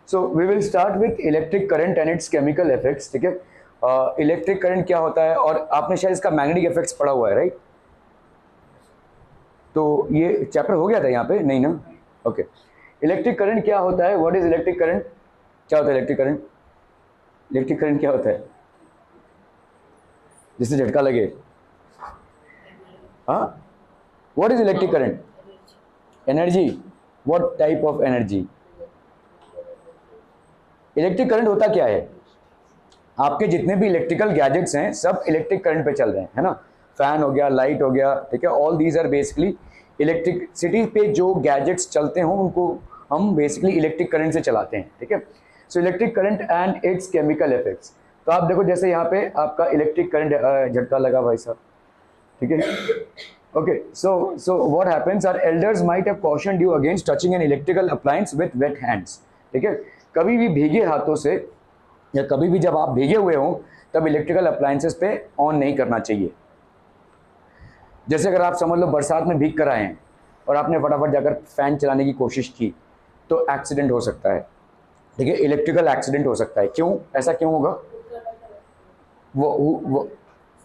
So we will start with electric current and its chemical effects, ठीक है। Electric current क्या होता है, और आपने शायद इसका मैग्नेटिक इफेक्ट्स पढ़ा हुआ है, राइट? तो ये चैप्टर हो गया था यहाँ पे, नहीं ना? ओके। इलेक्ट्रिक करंट क्या होता है, व्हाट इज इलेक्ट्रिक करंट? क्या होता है इलेक्ट्रिक करंट? इलेक्ट्रिक करंट क्या होता है? जिससे झटका लगे, हाँ? What is electric current? Energy. What type of energy? Electric current होता क्या है? आपके जितने भी इलेक्ट्रिकल गैजेट्स हैं सब इलेक्ट्रिक करंट पे चल रहे हैं, है ना? फैन हो गया, लाइट हो गया, ठीक है, all these are basically electricity पे जो गैजेट्स चलते हैं उनको हम बेसिकली इलेक्ट्रिक करंट से चलाते हैं, ठीक है। So electric current and its chemical effects. तो आप देखो जैसे यहाँ पे आपका इलेक्ट्रिक करंट झटका लगा भाई साहब, ठीक है। Okay, so what happens, our elders might have cautioned you against touching an electrical appliance with wet hands, ठीक है। कभी भी भीगे हाथों से, या कभी भी जब आप भीगे हुए हो तब इलेक्ट्रिकल अप्लायंसेस पे ऑन नहीं करना चाहिए। जैसे अगर आप समझ लो बरसात में भीग कर आए हैं और आपने फटाफट जाकर फैन चलाने की कोशिश की तो एक्सीडेंट हो सकता है, ठीक है, इलेक्ट्रिकल एक्सीडेंट हो सकता है। क्यों, ऐसा क्यों होगा? वो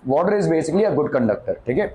water is basically a good conductor, ठीक है,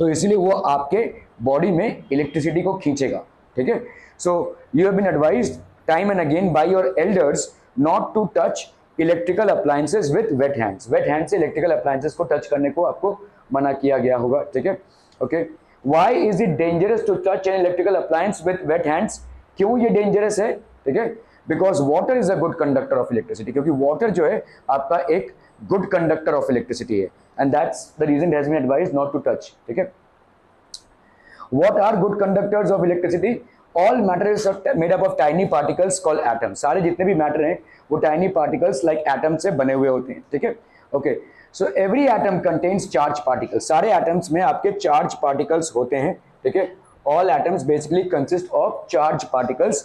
तो इसीलिए वो आपके बॉडी में इलेक्ट्रिसिटी को खींचेगा, ठीक है। So you have been advised time and again by your elders not to touch electrical appliances with wet hands. Wet hand से इलेक्ट्रिकल अप्लायंसेस को टच करने को आपको मना किया गया होगा, ठीक है। Okay, why is it dangerous to touch an electrical appliance with wet hands? क्यों ये डेंजरस है, ठीक है? Because water is a good conductor of electricity, क्योंकि वाटर जो है आपका एक गुड कंडक्टर ऑफ इलेक्ट्रिसिटी है, and that's the reason it has been advised not to touch, ठीक है। What are good conductors of electricity? All matter is made up of tiny particles called atoms. सारे जितने भी matter हैं वो tiny particles like atoms से बने हुए होते हैं, ठीक है। Okay, so every atom contains charge particles. सारे atoms में आपके charge particles होते हैं, ठीक है। All atoms basically consist of charge particles.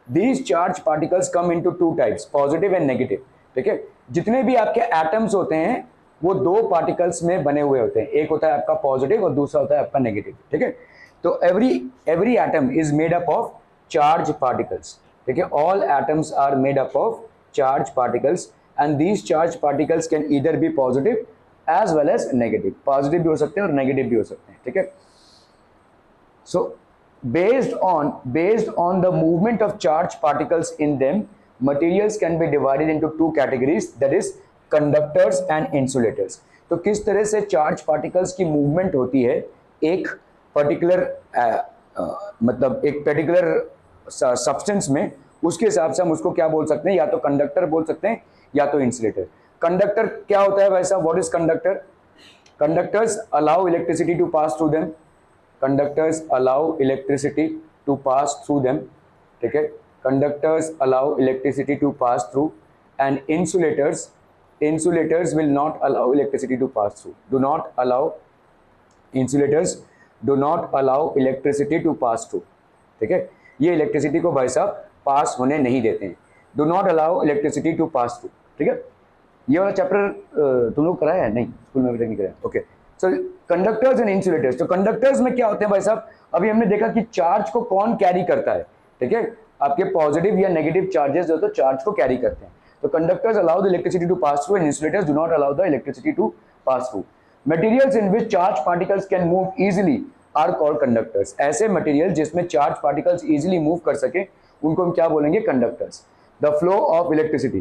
These charge particles come into two types, positive and negative, ठीक है। जितने भी आपके atoms होते हैं वो दो पार्टिकल्स में बने हुए होते हैं, एक होता है आपका पॉजिटिव और दूसरा होता है आपका नेगेटिव, ठीक है। तो every atom is made up of charge particles, ठीक है। all atoms are made up of charge particles and these charge particles can either be positive as well as negative. Positive भी हो सकते हैं और नेगेटिव भी हो सकते हैं, ठीक है। So based on the movement of charge particles in them, materials can be divided into two categories, that is conductors and insulators. तो किस तरह से चार्ज पार्टिकल्स की मूवमेंट होती है एक पर्टिकुलर मतलब एक पर्टिकुलर सब्सटेंस में, उसके हिसाब से हम उसको क्या बोल सकते हैं, या तो कंडक्टर बोल सकते हैं या तो इंसुलेटर। कंडक्टर क्या होता है वैसा, what is conductor? Conductors allow electricity to pass through them. conductors allow electricity to pass through them, ठीक है। conductors allow electricity to pass through and insulators will not allow electricity to pass through, insulators do not allow electricity to pass through, ठीक है। ये electricity को भाई साहब पास होने नहीं देते हैं, do not allow electricity to pass through, ठीक है। ये वाला चैप्टर तुम लोग कराया है? नहीं, स्कूल में अभी तक नहीं कराया। Okay, so conductors and insulators. तो कंडक्टर्स में क्या होते हैं भाई साहब, अभी हमने देखा कि चार्ज को कौन कैरी करता है, ठीक है। आपके पॉजिटिव या नेगेटिव चार्जेस जो तो चार्ज को कैरी करते हैं। तो conductors allow the electricity to pass through and insulators do not allow the electricity to pass through. Materials in which charge particles can move easily are called conductors. ऐसे material जिसमें charge particles easily move कर सके उनको हम क्या बोलेंगे, conductors. The flow of electricity,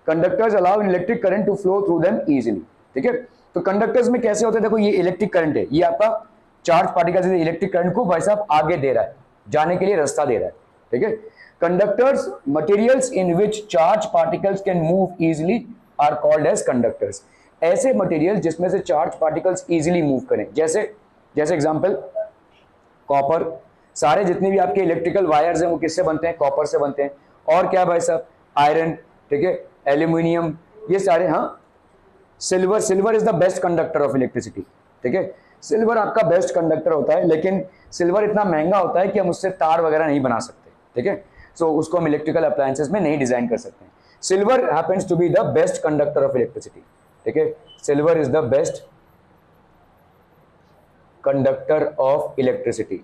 conductors allow electric current to flow through them easily, ठीक है। तो कंडक्टर्स में कैसे होते हैं, देखो ये इलेक्ट्रिक करंट है, ये आपका चार्ज पार्टिकल से इलेक्ट्रिक करंट को भाई साहब आगे दे रहा है, जाने के लिए रास्ता दे रहा है, ठीक है। Conductors, materials in which charge particles can move easily are called as conductors. ऐसे मटेरियल जिसमें से चार्ज पार्टिकल्स इजीली मूव करें, जैसे जैसे एग्जांपल कॉपर। सारे जितने भी आपके इलेक्ट्रिकल वायर्स हैं वो किससे बनते हैं, कॉपर से बनते हैं। और क्या भाई साहब, आयरन, ठीक है, एल्यूमिनियम, ये सारे, हाँ, silver, silver is the best conductor of electricity, ठीक है। सिल्वर आपका बेस्ट कंडक्टर होता है, लेकिन सिल्वर इतना महंगा होता है कि हम उससे तार वगैरह नहीं बना सकते, ठीक है। सो उसको हम इलेक्ट्रिकल अप्लायंसेस में नहीं डिजाइन कर सकते हैं। Silver happens to be the best conductor of electricity, ठीक है। Silver is the best conductor of electricity,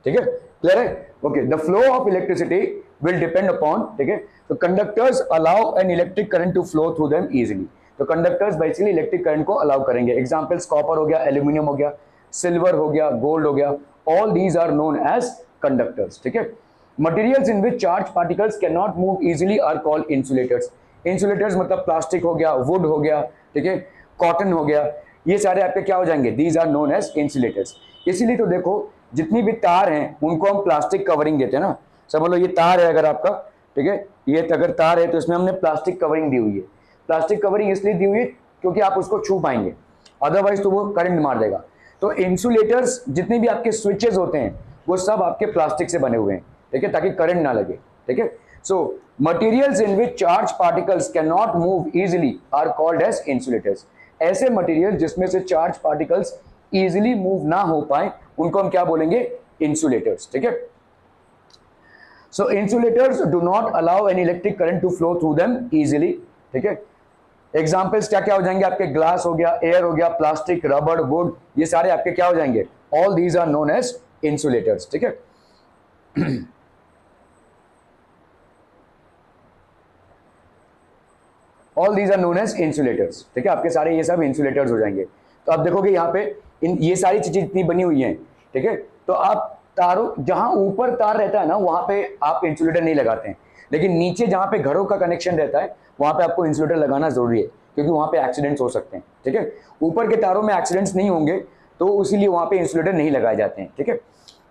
ठीक है। क्लियर है? Okay, the flow of electricity will depend upon, ठीक है, तो conductors allow an electric current to flow through them easily, तो conductors basically electric current को अलाउ करेंगे। Examples copper हो गया, एल्यूमिनियम हो गया, सिल्वर हो गया, गोल्ड हो गया, all these are known as conductors, ठीक है। Materials in which charge particles can not move easily are called insulators. Insulators मतलब प्लास्टिक हो गया, वुड हो गया, ठीक है, कॉटन हो गया, ये सारे आपके क्या हो जाएंगे, these are known as insulators. इसीलिए तो देखो जितनी भी तार हैं उनको हम प्लास्टिक कवरिंग देते हैं ना, सब बोलो ये तार है अगर आपका, ठीक है, ये अगर तार है तो इसमें हमने प्लास्टिक कवरिंग दी हुई है। प्लास्टिक कवरिंग इसलिए दी हुई है क्योंकि आप उसको छू पाएंगे, अदरवाइज तो वो करंट मार देगा। तो इंसुलेटर्स जितने भी आपके स्विचेस होते हैं वो सब आपके प्लास्टिक से बने हुए हैं, ठीक है, ताकि करंट ना लगे, ठीक है। So materials in which charge particles can not move easily are called as insulators. ऐसे मटेरियल जिसमें से चार्ज पार्टिकल्स इजीली मूव ना हो पाए उनको हम क्या बोलेंगे, इंसुलेटर्स, ठीक है। So insulators do not allow an electric current to flow through them easily, ठीक है। एग्जाम्पल्स क्या क्या हो जाएंगे आपके, ग्लास हो गया, एयर हो गया, प्लास्टिक, रबड़, वुड, ये सारे आपके क्या हो जाएंगे, all these are known as insulators, ठीक है। All these are known as insulators, ठीक है, आपके सारे ये सब इंसुलेटर्स हो जाएंगे। तो आप देखोगे यहाँ पे ये सारी चीजें जितनी बनी हुई हैं, ठीक है, तो आप तारों जहां ऊपर तार रहता है ना वहां पे आप इंसुलेटर नहीं लगाते हैं, लेकिन नीचे जहां पे घरों का कनेक्शन रहता है वहां पे आपको इंसुलेटर लगाना जरूरी है, क्योंकि वहां पे एक्सीडेंट्स हो सकते हैं, ठीक है। ऊपर के तारों में एक्सीडेंट्स नहीं होंगे तो इसीलिए वहां पे इंसुलेटर नहीं लगाए जाते हैं, ठीक है।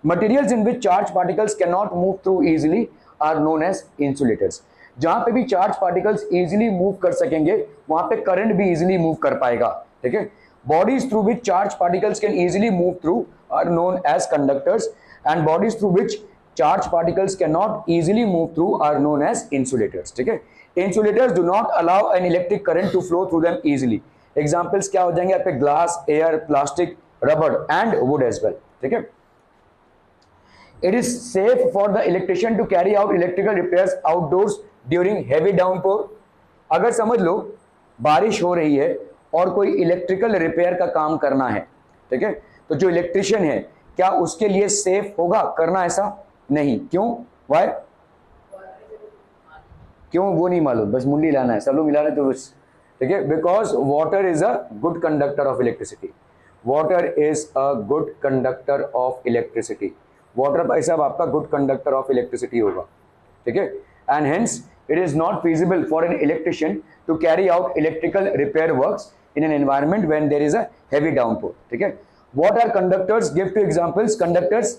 Materials in which charge particles can not move through easily are known as insulators. जहां पे भी चार्ज पार्टिकल्स इजीली मूव कर सकेंगे वहां पे करंट भी इजीली मूव कर पाएगा, ठीक है। Bodies through which charge particles can easily move through are known as conductors and bodies through which charge particles can not easily move through are known as insulators, ठीक है। Insulators do not allow an electric current to flow through them easily. Examples क्या हो जाएंगे आपके, glass, air, plastic, रबड़ and wood as well, ठीक है। It is safe for the electrician to carry out electrical repairs outdoors during heavy downpour। अगर समझ लो बारिश हो रही है और कोई इलेक्ट्रिकल रिपेयर का काम करना है, ठीक है, तो जो इलेक्ट्रिशियन है क्या उसके लिए सेफ होगा करना ऐसा? नहीं। क्यों? वाई? क्यों? वो नहीं मालूम, बस मुंडी लाना है, सब लोग मिला रहे तो बस, ठीक है। Because water is a good conductor of electricity. Water is a good conductor of electricity. Water भाई साहब आपका गुड कंडक्टर ऑफ इलेक्ट्रिसिटी होगा, ठीक है। And hence it is not feasible for an electrician to carry out electrical repair works in an environment when there is a heavy downpour, ठीक है। What are conductors? Give two examples. Conductors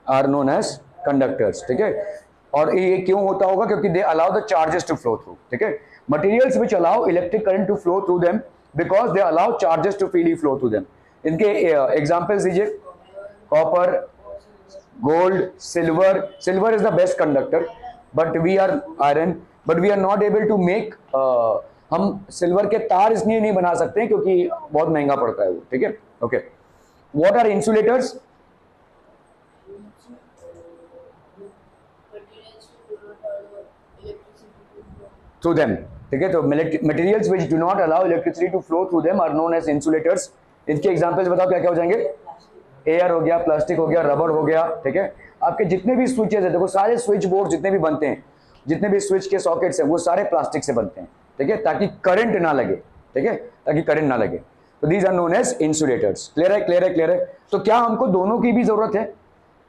are known as conductors, ठीक है। और ये क्यों होता होगा? क्योंकि they allow the charges to flow through, ठीक है। Materials which allow electric current to flow through them because they allow charges to freely flow through them। इनके एग्जांपल्स दीजिए। Copper, gold, silver. Silver is the best conductor but we are iron, but we are not able to make, हम silver के तार इसलिए नहीं बना सकते क्योंकि बहुत महंगा पड़ता है वो, ठीक है। Okay, what are insulators? Through them, ठीक है। तो materials which do not allow electricity to flow through them are known as insulators. इसके एग्जांपल्स बताओ क्या क्या हो जाएंगे? एयर हो गया, प्लास्टिक हो गया, रबर हो गया, ठीक है। आपके जितने भी स्विचेस है, देखो सारे स्विच बोर्ड जितने भी बनते हैं, जितने भी स्विच के सॉकेट्स हैं वो सारे प्लास्टिक से बनते हैं, ठीक है, ताकि करंट ना लगे, ठीक है, ताकि करंट ना लगे। तो these are known as insulators. Clear है? क्लियर है? क्लियर है? तो क्या हमको दोनों की भी जरूरत है?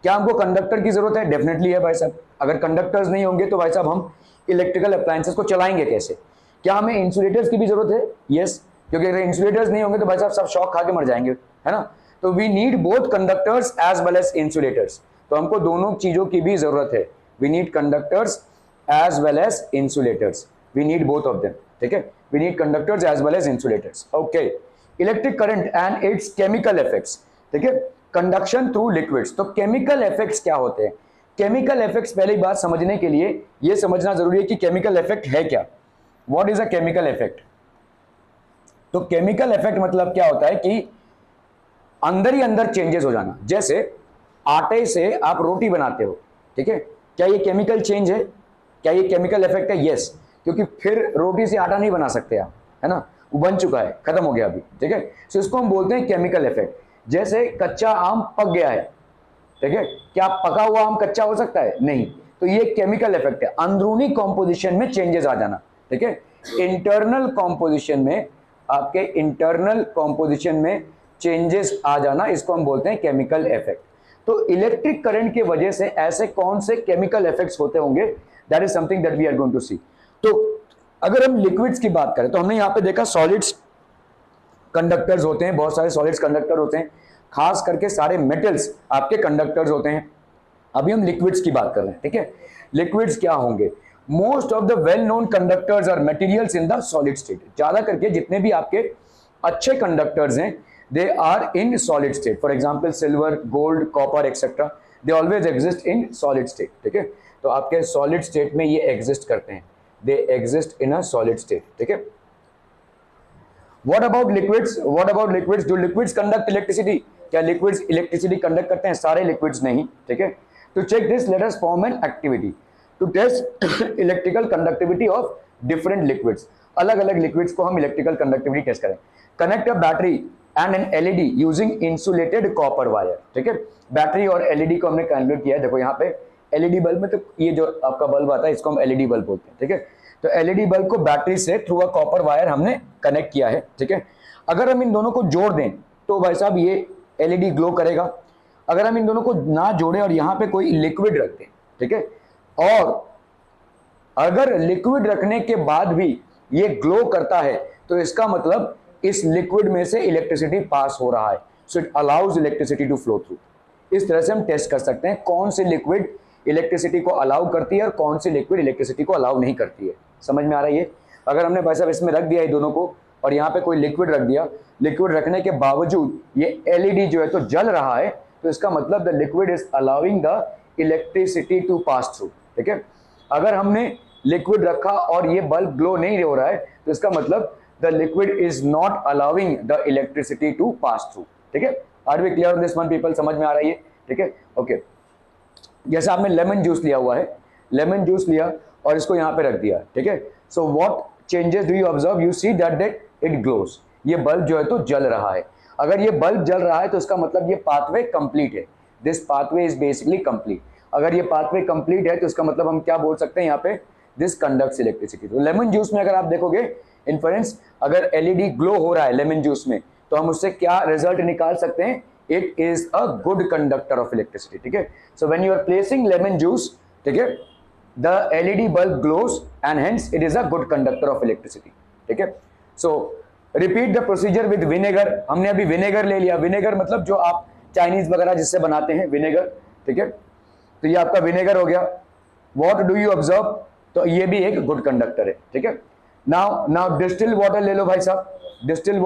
क्या हमको कंडक्टर की जरूरत है? डेफिनेटली है भाई साहब। अगर कंडक्टर्स नहीं होंगे तो भाई साहब हम इलेक्ट्रिकल अप्लायंसेस को चलाएंगे कैसे? क्या हमें इंसुलेटर्स की भी जरूरत है? यस, क्योंकि अगर इंसुलेटर्स नहीं होंगे तो भाई साहब सब शॉक खा के मर जाएंगे, है ना। तो we need both conductors as well as insulators. तो हमको दोनों चीजों की भी जरूरत है। We need conductors as well as insulators. We need both of them, ठीक है। We need conductors as well as insulators. Okay, electric current and its chemical effects, ठीक है। Conduction through liquids. तो केमिकल इफेक्ट्स क्या होते हैं? Chemical effects पहली बात समझने के लिए यह समझना जरूरी है कि केमिकल इफेक्ट है क्या। What is a chemical effect? तो केमिकल इफेक्ट मतलब क्या होता है कि अंदर ही अंदर चेंजेस हो जाना। जैसे आटे से आप रोटी बनाते हो, ठीक है, क्या ये केमिकल चेंज है? क्या ये केमिकल इफेक्ट है? यस, क्योंकि फिर रोटी से आटा नहीं बना सकते आप, है ना। वो बन चुका है, खत्म हो गया अभी, ठीक है। सो इसको हम बोलते हैं केमिकल इफेक्ट। जैसे कच्चा आम पक गया है, ठीक है, क्या पका हुआ आम कच्चा हो सकता है? नहीं। तो ये केमिकल इफेक्ट है, अंदरूनी कॉम्पोजिशन में चेंजेस आ जाना, ठीक है। इंटरनल कॉम्पोजिशन में, आपके इंटरनल कॉम्पोजिशन में चेंजेस आ जाना, इसको हम बोलते हैं केमिकल इफेक्ट। तो इलेक्ट्रिक करंट की वजह से ऐसे कौन से केमिकल इफेक्ट्स होते होंगे, that is something that we are going to see. तो अगर हम लिक्विड्स की बात करें तो हमने यहां पे देखा सॉलिड्स कंडक्टर्स होते हैं, बहुत सारे सॉलिड्स कंडक्टर होते हैं, खास करके सारे मेटल्स आपके कंडक्टर्स होते हैं। अभी हम लिक्विड्स की बात कर रहे हैं, ठीक है। लिक्विड्स क्या होंगे? Most of the well known conductors are materials in the solid state. ज्यादा करके जितने भी आपके अच्छे कंडक्टर्स हैं, they are in solid state. For example silver, gold, copper etcetera, they always exist in solid state, ठीक है। तो आपके सॉलिड स्टेट में ये एग्जिस्ट करते हैं, they exist in a solid state, ठीक है। What about liquids? What about liquids? Do liquids conduct electricity? क्या liquids electricity conduct करते हैं? सारे liquids नहीं, ठीक है। To check this, let us form an activity to test electrical conductivity of different liquids. अलग अलग liquids को हम electrical conductivity टेस्ट करें। Connect a battery and an LED using insulated copper wire, ठीक है। बैटरी और LED को हमने कन्वर्ट किया है। देखो यहाँ पे LED बल्ब में, तो ये जो आपका बल्ब आता है इसको हम LED बल्ब बोलते हैं, ठीक है। तो LED बल्ब को बैटरी से थ्रू अ कॉपर वायर हमने कनेक्ट किया है, ठीक है। अगर हम इन दोनों को जोड़ दें तो भाई साहब ये LED ग्लो करेगा। अगर हम इन दोनों को ना जोड़ें और यहां पे कोई लिक्विड रख दें, ठीक है, और अगर लिक्विड रखने के बाद भी ये ग्लो करता है तो इसका मतलब इस लिक्विड में से इलेक्ट्रिसिटी पास हो रहा है। So it allows electricity to flow through. इस तरह से हम टेस्ट कर सकते हैं कौन सी लिक्विड इलेक्ट्रिसिटी को अलाउ करती है और कौन सी लिक्विड इलेक्ट्रिसिटी को अलाउ नहीं करती है। समझ में आ रहा है ये? अगर हमने भाई साहब इसमें रख दिया ये दोनों को और यहाँ पे कोई लिक्विड रख दिया, लिक्विड रखने के बावजूद ये LED जो है तो जल रहा है, तो इसका मतलब the liquid is allowing the electricity to pass through, ठीक है। अगर हमने लिक्विड रखा और ये बल्ब ग्लो नहीं हो रहा है तो इसका मतलब the liquid is not allowing the electricity to pass through, ठीक है। Are we clear on this one people? समझ में आ रहा है ये? ठीक है, ओके। जैसे आपने लेमन जूस लिया हुआ है, लेमन जूस लिया और इसको यहाँ पे रख दिया, ठीक है। So what changes do you observe? You see that it glows. ये बल्ब जो है तो जल रहा है। अगर ये बल्ब जल रहा है तो इसका मतलब ये पाथवे कंप्लीट है। This pathway is basically complete. अगर ये पाथवे कंप्लीट है तो इसका मतलब हम क्या बोल सकते हैं यहाँ पे? This conducts electricity. तो लेमन जूस में अगर आप देखोगे इन्फ्रेंस, अगर LED ग्लो हो रहा है लेमन जूस में, तो हम उससे क्या रिजल्ट निकाल सकते हैं? It is a good conductor of electricity, ठीक है। So when you are placing lemon juice, ठीक है, the LED bulb glows and hence it is a good conductor of electricity, ठीक है। So repeat the procedure with vinegar। हमने अभी vinegar ले लिया। विनेगर मतलब जो आप चाइनीज वगैरह जिससे बनाते हैं विनेगर, ठीक है। तो ये आपका विनेगर हो गया। What do you observe? तो ये भी एक गुड कंडक्टर है, ठीक है। नाउ डिस्टिल वाटर ले लो भाई साहब। डिस्टिल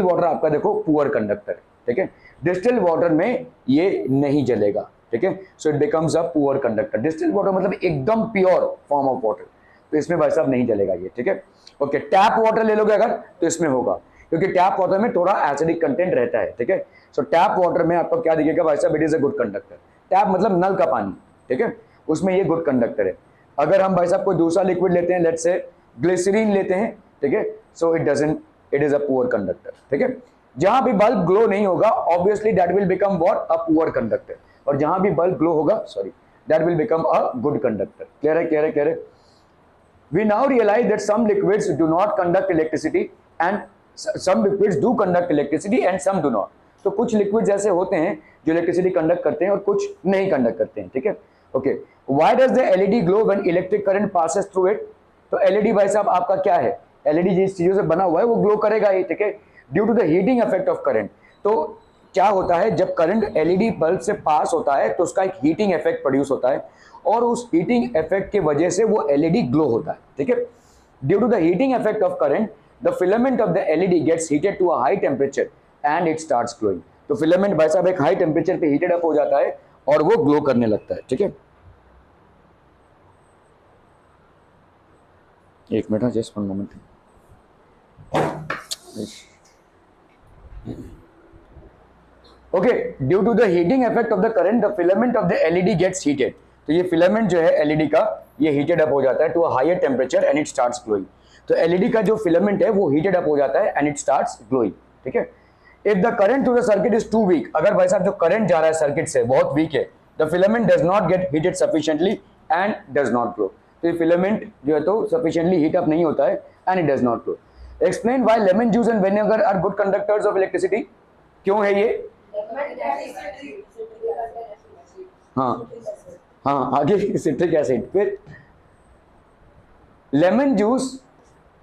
वाटर आपका देखो पुअर कंडक्टर है, ठीक है। डिस्टिल वाटर में ये नहीं जलेगा, ठीक है। So it becomes a poor conductor. Distil water मतलब एकदम प्योर फॉर्म ऑफ वाटर, तो इसमें भाई साहब नहीं जलेगा ये, ठीक है। ओके, टैप वाटर ले लोगे अगर तो इसमें होगा, क्योंकि टैप वाटर में थोड़ा एसिडिक कंटेंट रहता है, ठीक है। सो टैप वाटर में आपको क्या दिखेगा भाई साहब? It is a good conductor. Tap मतलब नल का पानी, ठीक है, उसमें ये गुड कंडक्टर है। अगर हम भाई साहब कोई दूसरा लिक्विड लेते हैं, लेट्स से ग्लिसरीन लेते हैं, ठीक है, so it is a poor conductor, ठीक है। जहां भी बल्ब ग्लो नहीं होगा obviously that will become what? A poor conductor. और जहां भी बल्ब ग्लो होगा, sorry, that will become a good conductor. Clear है, क्लियर है, क्लियर है? We now realize that some liquids do not conduct electricity and some liquids do conduct electricity and some do not. तो कुछ liquids ऐसे होते हैं जो electricity conduct करते हैं और कुछ नहीं कंडक्ट करते हैं, ठीक है। Okay, why does the LED glow when electric current passes through it? तो LED भाई साहब आपका क्या है? LED जिस चीजों से बना हुआ है वो ग्लो करेगा ही, ठीक है, due to the heating effect of current. तो क्या होता है, जब करंट LED बल्ब से पास होता है तो उसका एक हीटिंग इफेक्ट प्रोड्यूस होता है और उस हीटिंग इफेक्ट की वजह से वो LED ग्लो होता है, ठीक है। Due to the heating effect of current the filament of the LED gets heated to a high temperature and it starts glowing. तो फिलामेंट भाई साहब एक हाई टेम्परेचर पे हीटेड अप हो जाता है और वो ग्लो करने लगता है, ठीक है। एक minute, just one moment. Okay, due to the heating effect of the current the filament of the LED gets heated. तो ये फिलामेंट जो है LED का ये हीटेड अप हो जाता है to a higher temperature and it starts glowing. तो एलईडी का जो फिलामेंट है वो हीटेड अप हो जाता है एंड इट स्टार्ट्स ग्लोइंग, ठीक है। If the current through the circuit is too weak, अगर भाई साहब जो करंट जा रहा है सर्किट से बहुत वीक है, the filament does not gate heated sufficiently and does not glow. तो ये फिलामेंट जो है तो सफिशिएंटली हीट अप नहीं होता है and it does not glow. Explain why lemon juice and vinegar are good conductors of electricity. क्यों है ये? हाँ हाँ, आगे सिट्रिक एसिड, फिर लेमन जूस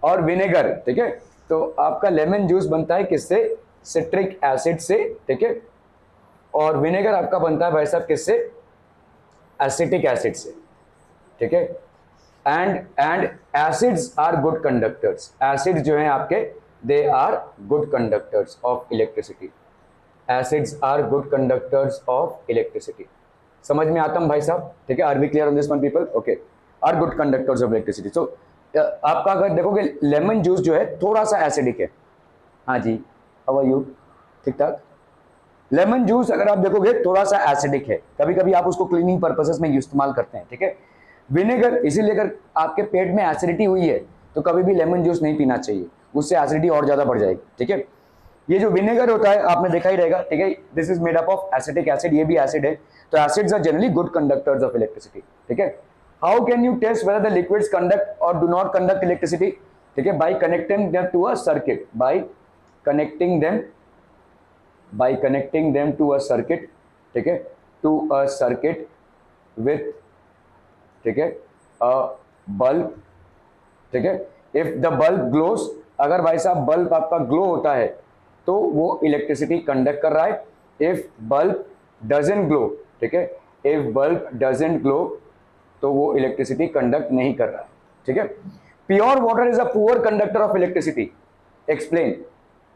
और विनेगर, ठीक है। तो आपका लेमन जूस बनता है किससे? सिट्रिक एसिड से, ठीक है। और विनेगर आपका बनता है भाई साहब किससे? एसिटिक एसिड से, ठीक है। And acids are good conductors, acid जो हैं आपके they are good conductors of electricity, acids are good conductors of electricity. समझ में आता हूं भाई साहब, ठीक है। Are we clear on this one people? Okay, are good conductors of electricity. So आपका अगर देखोगे लेमन जूस जो है थोड़ा सा एसिडिक है। हाँ जी, हाउ आर यू? ठीक ठाक। लेमन जूस अगर आप देखोगे थोड़ा सा एसिडिक है, कभी कभी आप उसको क्लीनिंग पर्पसेस में इस्तेमाल करते हैं, ठीक है। विनेगर, इसीलिए अगर आपके पेट में एसिडिटी हुई है तो कभी भी लेमन जूस नहीं पीना चाहिए, उससे एसिडिटी और ज्यादा बढ़ जाएगी, ठीक है। ये जो विनेगर होता है आपने देखा ही रहेगा, ठीक है, this is made up of acetic acid, ये भी एसिड है। तो acids are generally good conductors of electricity, ठीक है। How can you test whether the liquids conduct और डू नॉट कंडक्ट इलेक्ट्रिसिटी? ठीक है, by connecting them to a circuit, by connecting them to a circuit, ठीक है, to a circuit with, ठीक है, अ bulb, ठीक है। इफ द बल्ब ग्लोस, अगर भाई साहब बल्ब आपका ग्लो होता है तो वो इलेक्ट्रिसिटी कंडक्ट कर रहा है। इफ बल्ब डजंट ग्लो, ठीक है, इफ बल्ब डजंट ग्लो तो वो इलेक्ट्रिसिटी कंडक्ट नहीं कर रहा है, ठीक है। Pure water is a poor conductor of electricity. Explain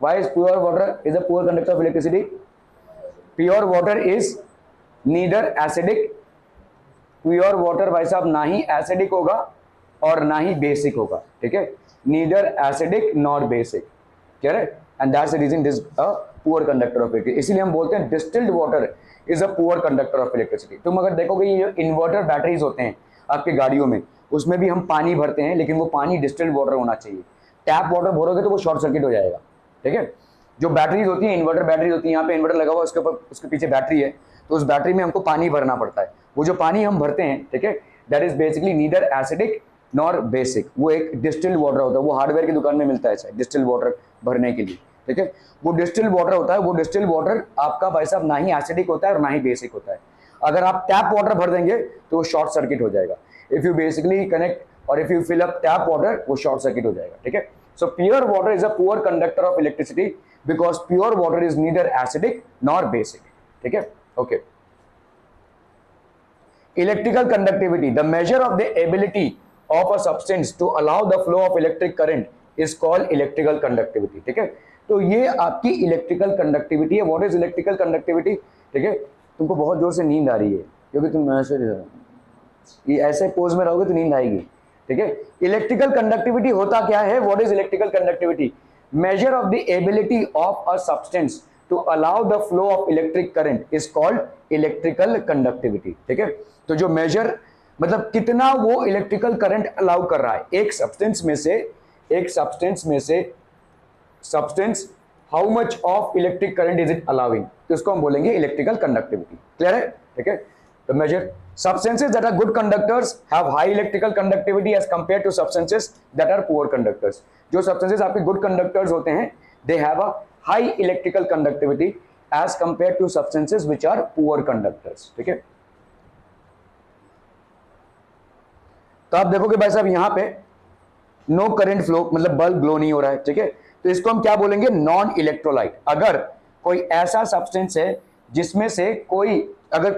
why is pure water is a poor conductor of electricity? Pure water is neither acidic, pure water भाई साहब ना ही एसिडिक होगा और ना ही बेसिक होगा, ठीक है, नीदर एसिडिक नॉर बेसिक, क्या है, and that's the reason this a poor conductor of electricity. इसीलिए हम बोलते हैं distilled water is a poor conductor of electricity. तुम अगर देखोगे ये इन्वर्टर बैटरीज होते हैं आपके गाड़ियों में, उसमें भी हम पानी भरते हैं, लेकिन वो पानी डिस्टिल्ड वाटर होना चाहिए। टैप वाटर भरोगे तो वो शॉर्ट सर्किट हो जाएगा, ठीक है। जो बैटरीज होती है, इन्वर्टर बैटरीज होती है, यहाँ पे इन्वर्टर लगा हुआ, उसके ऊपर उसके पीछे बैटरी है, तो उस बैटरी में हमको पानी भरना पड़ता है। वो जो पानी हम भरते हैं, ठीक है, that is basically neither acidic nor basic, वो एक डिस्टिल्ड वाटर होता है। वो हार्डवेयर की दुकान में मिलता है डिस्टिल्ड वाटर भरने के लिए, ठीक है। वो डिस्टिल्ड वाटर होता है, वो डिस्टिल्ड वाटर आपका भाई साहब ना ही एसिडिक होता है और ना ही बेसिक होता है। अगर आप टैप वाटर भर देंगे तो वो शॉर्ट सर्किट हो जाएगा। इफ यू बेसिकली कनेक्ट और if you fill up tap water, वो शॉर्ट सर्किट हो जाएगा, ठीक है। So pure water is a poor conductor of electricity because pure water is neither acidic nor basic, ठीक है। Okay, electrical conductivity, the measure of the ability of a substance to allow the flow of electric current is called electrical conductivity, ठीक है। तो ये आपकी electrical conductivity है। What is electrical conductivity? ठीक है, तुमको बहुत जोर से नींद आ रही है क्योंकि तुम ऐसे पोज में रहोगे तो नींद आएगी, ठीक है। इलेक्ट्रिकल कंडक्टिविटी होता क्या है? What is electrical conductivity? Measure of the ability of a substance to allow the flow of electric current is called electrical conductivity, ठीक है। तो जो मेजर मतलब कितना वो इलेक्ट्रिकल करंट अलाउ कर रहा है एक सब्सटेंस में से substance, how much of electric current is it allowing, तो इसको हम बोलेंगे इलेक्ट्रिकल कंडक्टिविटी। क्लियर है? ठीक है। तो major substances that are good conductors have high electrical conductivity as compared to substances that are poor conductors. जो substances आपके good conductors होते हैं they have a high electrical conductivity as compared to substances which are poor conductors, ठीक है। तो आप देखोगे भाई साहब यहाँ पे नो करंट फ्लो, मतलब बल्ब ग्लो नहीं हो रहा है, ठीक है। तो इसको हम क्या बोलेंगे? Non electrolyte. अगर कोई ऐसा सब्सटेंस है जिसमें से अगर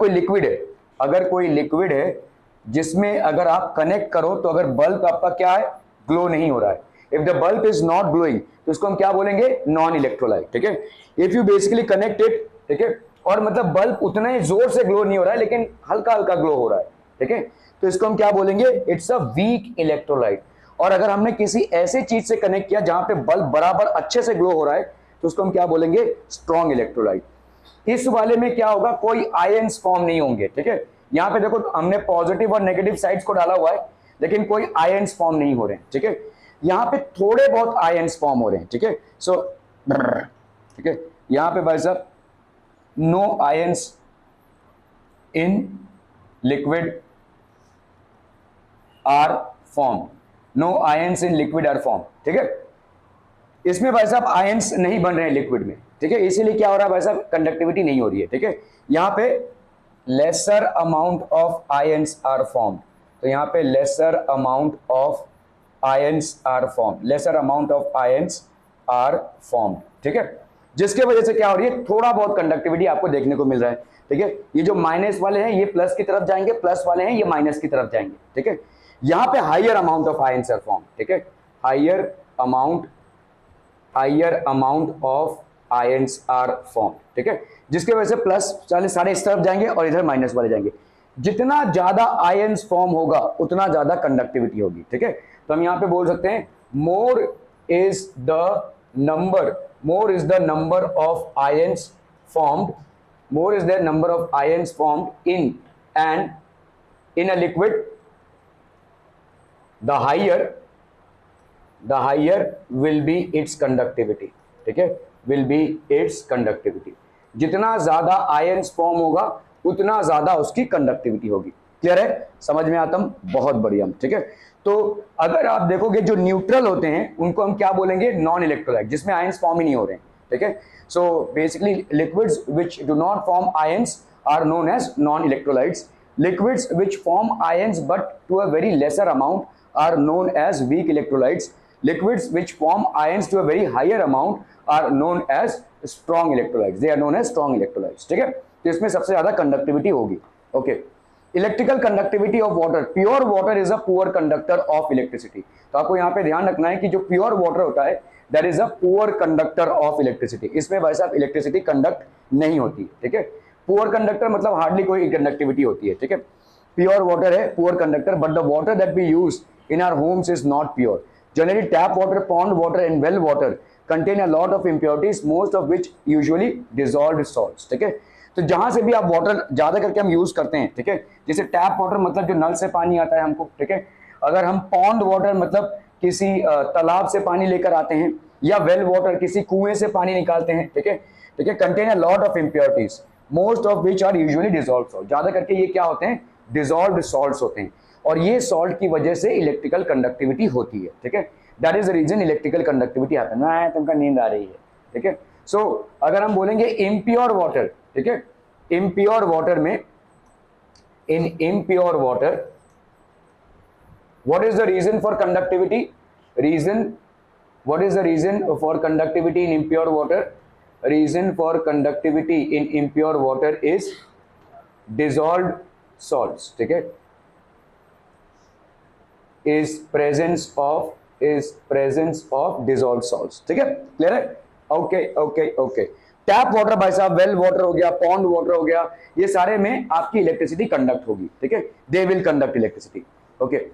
कोई लिक्विड है जिसमें अगर आप कनेक्ट करो तो अगर बल्ब आपका क्या है, ग्लो नहीं हो रहा है, if the bulb is not glowing, तो इसको हम क्या बोलेंगे? नॉन इलेक्ट्रोलाइट, ठीक है। If you basically connect it, ठीक है, और मतलब बल्ब उतना ही जोर से ग्लो नहीं हो रहा है लेकिन हल्का हल्का ग्लो हो रहा है, ठीक है, तो इसको हम क्या बोलेंगे? It's a weak electrolyte. और अगर हमने किसी ऐसे चीज से कनेक्ट किया जहां पे बल्ब बराबर अच्छे से ग्लो हो रहा है तो उसको हम क्या बोलेंगे? Strong electrolyte. इस वाले में क्या होगा? कोई आयंस फॉर्म नहीं होंगे, ठीक है। यहां पे देखो हमने पॉजिटिव और नेगेटिव साइड्स को डाला हुआ है, लेकिन कोई आयन्स फॉर्म नहीं हो रहे हैं, ठीक है। यहाँ पे थोड़े बहुत आयन्स फॉर्म हो रहे हैं, ठीक है। सो ठीक है, यहाँ पे भाई साहब no ions in liquid are form, no ions in liquid are form, ठीक है। इसमें भाई साहब आयन्स नहीं बन रहे हैं लिक्विड में, ठीक है, इसीलिए क्या हो रहा है भाई साहब, कंडक्टिविटी नहीं हो रही है, ठीक है। यहाँ पे lesser amount of ions are form, तो यहाँ पे lesser amount of ions are form, lesser amount of ions are form, ठीक है। जिसके वजह से क्या हो रही है, थोड़ा बहुत कंडक्टिविटी आपको देखने को मिल रहा है, ठीक है। ये जो माइनस वाले हैं ये प्लस की तरफ जाएंगे, प्लस वाले हैं ये माइनस की तरफ जाएंगे, ठीक है। यहाँ पे higher amount of ions are form, ठीक है, higher amount of ions are form, ठीक है, जिसके वजह से प्लस वाले सारे इस तरफ जाएंगे और इधर माइनस वाले जाएंगे। जितना ज्यादा आयन्स फॉर्म होगा उतना ज्यादा कंडक्टिविटी होगी, ठीक है। तो हम यहाँ पे बोल सकते हैं more is the number of ions formed, more is the number of ions formed in a liquid, the higher will be its conductivity, ठीक है, will be its conductivity। जितना ज्यादा आयन्स फॉर्म होगा उतना ज्यादा उसकी कंडक्टिविटी होगी। क्लियर है, समझ में आता हूं, बहुत बढ़िया, ठीक है। तो अगर आप देखोगे जो न्यूट्रल होते हैं उनको हम क्या बोलेंगे, नॉन इलेक्ट्रोलाइट, जिसमें आयन्स फॉर्म ही नहीं हो रहे हैं, ठीक है। So basically liquids which do not form ions are known as non electrolytes, liquids which form ions but to a very lesser amount are known as weak electrolytes, liquids which form ions to a very higher amount are known as strong electrolytes, they are known as strong electrolytes, ठीक है। तो इसमें सबसे ज्यादा conductivity होगी, okay. Electrical conductivity of water, pure water is a poor conductor of electricity. तो आपको यहाँ पे ध्यान रखना है कि जो प्योर वाटर होता है that is a poor conductor of electricity, इसमें भाई साहब इलेक्ट्रिसिटी कंडक्ट नहीं होती, ठीक है। पुअर कंडक्टर मतलब हार्डली कोई कंडक्टिविटी होती है, ठीक है। प्योर वाटर है poor conductor, but the water that we use in our homes is not pure. Generally tap water, pond water and well water contain a lot of impurities, most of which usually dissolved salts, ठीक है। तो जहां से भी आप water ज्यादा करके हम यूज करते हैं, ठीक है, जैसे टैप वाटर मतलब जो नल से पानी आता है हमको, ठीक है। अगर हम पॉन्ड वाटर मतलब किसी तालाब से पानी लेकर आते हैं, या वेल वाटर किसी कुएं से पानी निकालते हैं, ठीक है, ठीक है, contain a lot of impurities, most of which are usually dissolved salt, ज्यादा करके ये क्या होते हैं, डिसॉल्व्ड सॉल्ट्स होते हैं, और ये सॉल्ट की वजह से इलेक्ट्रिकल कंडक्टिविटी होती है, ठीक है। That is the reason electrical conductivity happen. ना तुमका नींद आ रही है, ठीक है। सो अगर हम बोलेंगे इम्प्योर वाटर, ठीक है, इम्प्योर वाटर में, in impure water what is the reason for conductivity, what is the reason for conductivity in impure water, reason for conductivity in impure water is dissolved salts, ठीक है, is presence of dissolved salts, ठीक है। Clear है, okay okay okay. Tap water भाई साहब, well water हो गया, pond water हो गया, ये सारे में आपकी इलेक्ट्रिसिटी कंडक्ट होगी, ठीक है, they will conduct electricity, okay.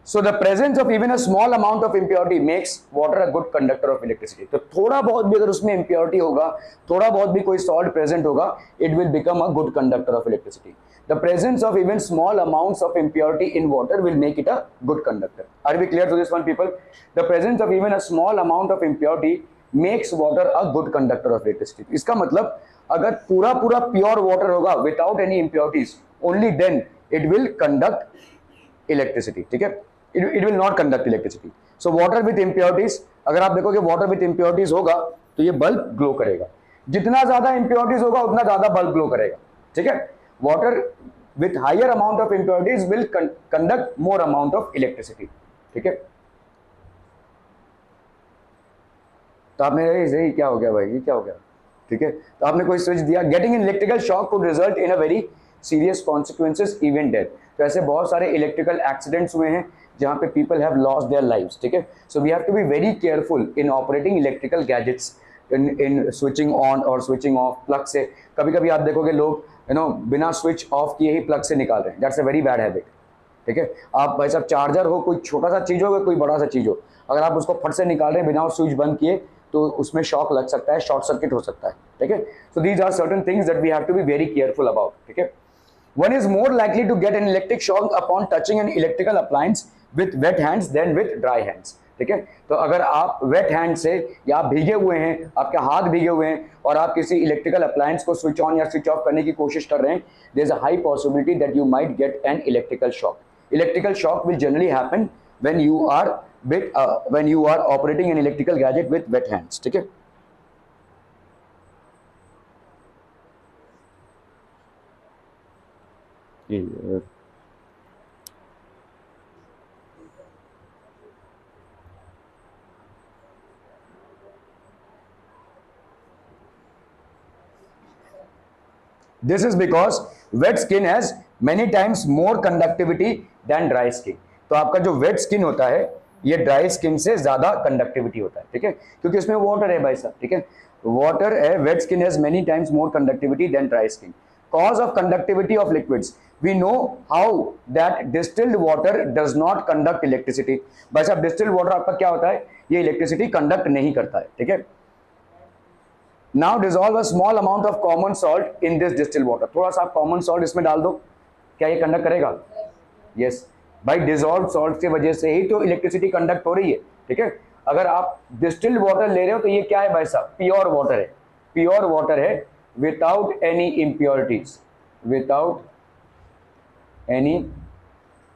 So the presence of even a small amount of impurity makes water a good conductor of electricity. तो थोड़ा बहुत भी अगर उसमें impurity होगा, थोड़ा बहुत भी कोई salt present होगा, it will become a good conductor of electricity. The presence of even small amounts of impurity in water will make it a good conductor. Are we clear to this one, people? The presence of even a small amount of impurity makes water a good conductor of electricity. इसका मतलब अगर पूरा पूरा pure water होगा without any impurities, only then it will conduct electricity, ठीक है। It will not conduct electricity. So water with impurities, अगर आप देखोगे water with impurities होगा तो ये बल्ब ग्लो करेगा, जितना ज्यादा impurities होगा उतना ज्यादा बल्ब ग्लो करेगा, ठीक है। Water with higher amount of impurities will conduct more amount of electricity, ठीक है। तो आपने ये क्या हो गया भाई, ये क्या हो गया, ठीक है। तो आपने कोई स्विच दिया, getting in electrical shock could result in a very serious consequences, even death. तो ऐसे बहुत सारे इलेक्ट्रिकल एक्सीडेंट्स हुए हैं जहां पे people have lost their lives, ठीक है। So we have to be very careful in operating electrical gadgets, in switching on और स्विचिंग ऑफ। प्लग से कभी कभी आप देखोगे लोग बिना स्विच ऑफ किए ही प्लग से निकाल रहे हैं, that's a very bad habit, ठीक है। आप भाई साहब चार्जर हो, कोई छोटा सा चीज हो, कोई बड़ा सा चीज हो, अगर आप उसको फट से निकाल रहे हैं बिना स्विच बंद किए तो उसमें शॉक लग सकता है, शॉर्ट सर्किट हो सकता है, ठीक है। So these are certain things that we have to be very careful about, ठीक है। One is more likely to get an electric shock upon touching an electrical appliance with wet hands than with dry hands. ठीक है, तो अगर आप wait hand से या आप भीगे हुए हैं, आपके हाथ भीगे हुए हैं और आप किसी इलेक्ट्रिकल अप्लायंस को स्विच ऑन या स्विच ऑफ करने की कोशिश कर रहे हैं, there is a high possibility that you might get an electrical shock. Electrical shock will generally happen when you are operating an electrical gadget with wet hands. ठीक है, this is because wet skin has many times more conductivity than dry skin. तो आपका जो wet skin होता है ये dry skin से ज्यादा conductivity होता है. ठीक है, क्योंकि इसमें water है भाई साहब. ठीक है, water है, wet skin has many times more conductivity than dry skin. Cause of conductivity of liquids, we know how that distilled water does not conduct electricity. भाई साहब distilled water आपका क्या होता है, ये electricity conduct नहीं करता है. ठीक है, Now dissolve a small amount of common salt in this distilled water. थोड़ा सा आप common salt इसमें डाल दो, क्या ये कंडक्ट करेगा? Yes. भाई डिजोल्व सॉल्ट की वजह से ही तो इलेक्ट्रिसिटी कंडक्ट हो रही है. ठीक है, अगर आप डिस्टिल्ड वाटर ले रहे हो तो ये क्या है भाई साहब? प्योर वाटर है. प्योर वाटर है without any impurities, without any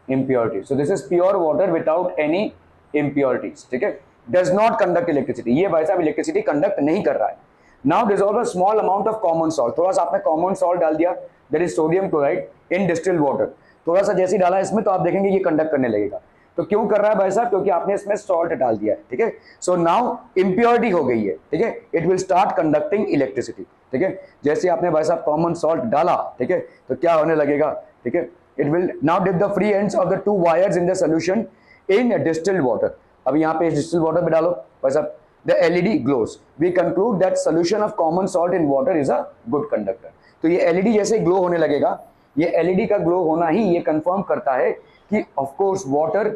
impurities. So this is pure water without any impurities. ठीक है, डज नॉट कंडक्ट इलेक्ट्रिसिटी. ये भाई साहब इलेक्ट्रिसिटी कंडक्ट नहीं कर रहा है. Now dissolve a small amount of common salt. थोड़ा सा आपने common salt डाल दिया, that is sodium chloride in distilled water. थोड़ा सा जैसे ही डाला इसमें तो आप देखेंगे ये कंडक्ट करने लगेगा. तो क्यों कर रहा है भाई साहब? क्योंकि आपने इसमें सॉल्ट डाल दिया है. ठीक है, सो नाउ इम्प्योरिटी हो गई है. ठीक है, it will start conducting electricity. ठीक है, जैसे आपने भाई साहब कॉमन सॉल्ट डाला, ठीक है, तो क्या होने लगेगा? ठीक है, it will now dip the free ends of the two wires in the solution in distilled water. अब यहाँ पे डिस्टिल्ड वाटर में डालो भाई साहब, the LED glows. We conclude that solution of common salt in water is a good conductor. तो ये LED जैसे ग्लो होने लगेगा, ये LED का ग्लो होना ही ये कंफर्म करता है कि ऑफ कोर्स वाटर,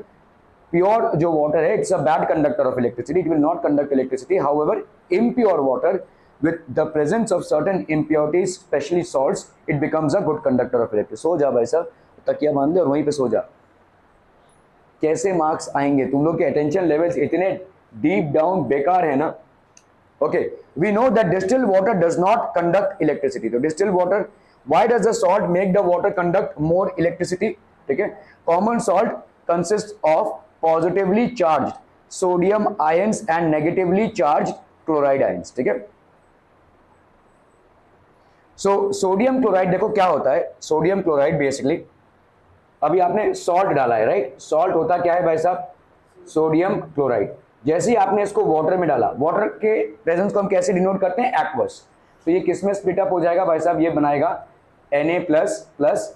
प्योर जो वाटर है, it's a bad conductor of electricity, it will not conduct electricity. However impure water with the presence of certain impurities, especially salts, it becomes a good conductor of electricity. सो जा भाई साहब, तकिया बांध ले और वहीं पे सो जा. कैसे मार्क्स आएंगे? तुम लोग के अटेंशन लेवल्स इतने डीप डाउन बेकार है ना. Okay, we know that distilled water does not conduct electricity. तो distilled water, why does the salt make the water conduct more electricity? ठीक है, common salt consist of positively charged sodium ions and negatively charged chloride ions. ठीक है, so sodium chloride देखो क्या होता है. Sodium chloride basically, अभी आपने सॉल्ट डाला है, राइट? सॉल्ट होता क्या है भाई साहब? Sodium chloride. जैसे ही आपने इसको वाटर में डाला, वाटर के प्रेजेंस को हम कैसे डिनोट करते हैं? एक्वस. तो ये किस में स्प्लिट अप हो जाएगा भाई साहब? ये बनाएगा Na plus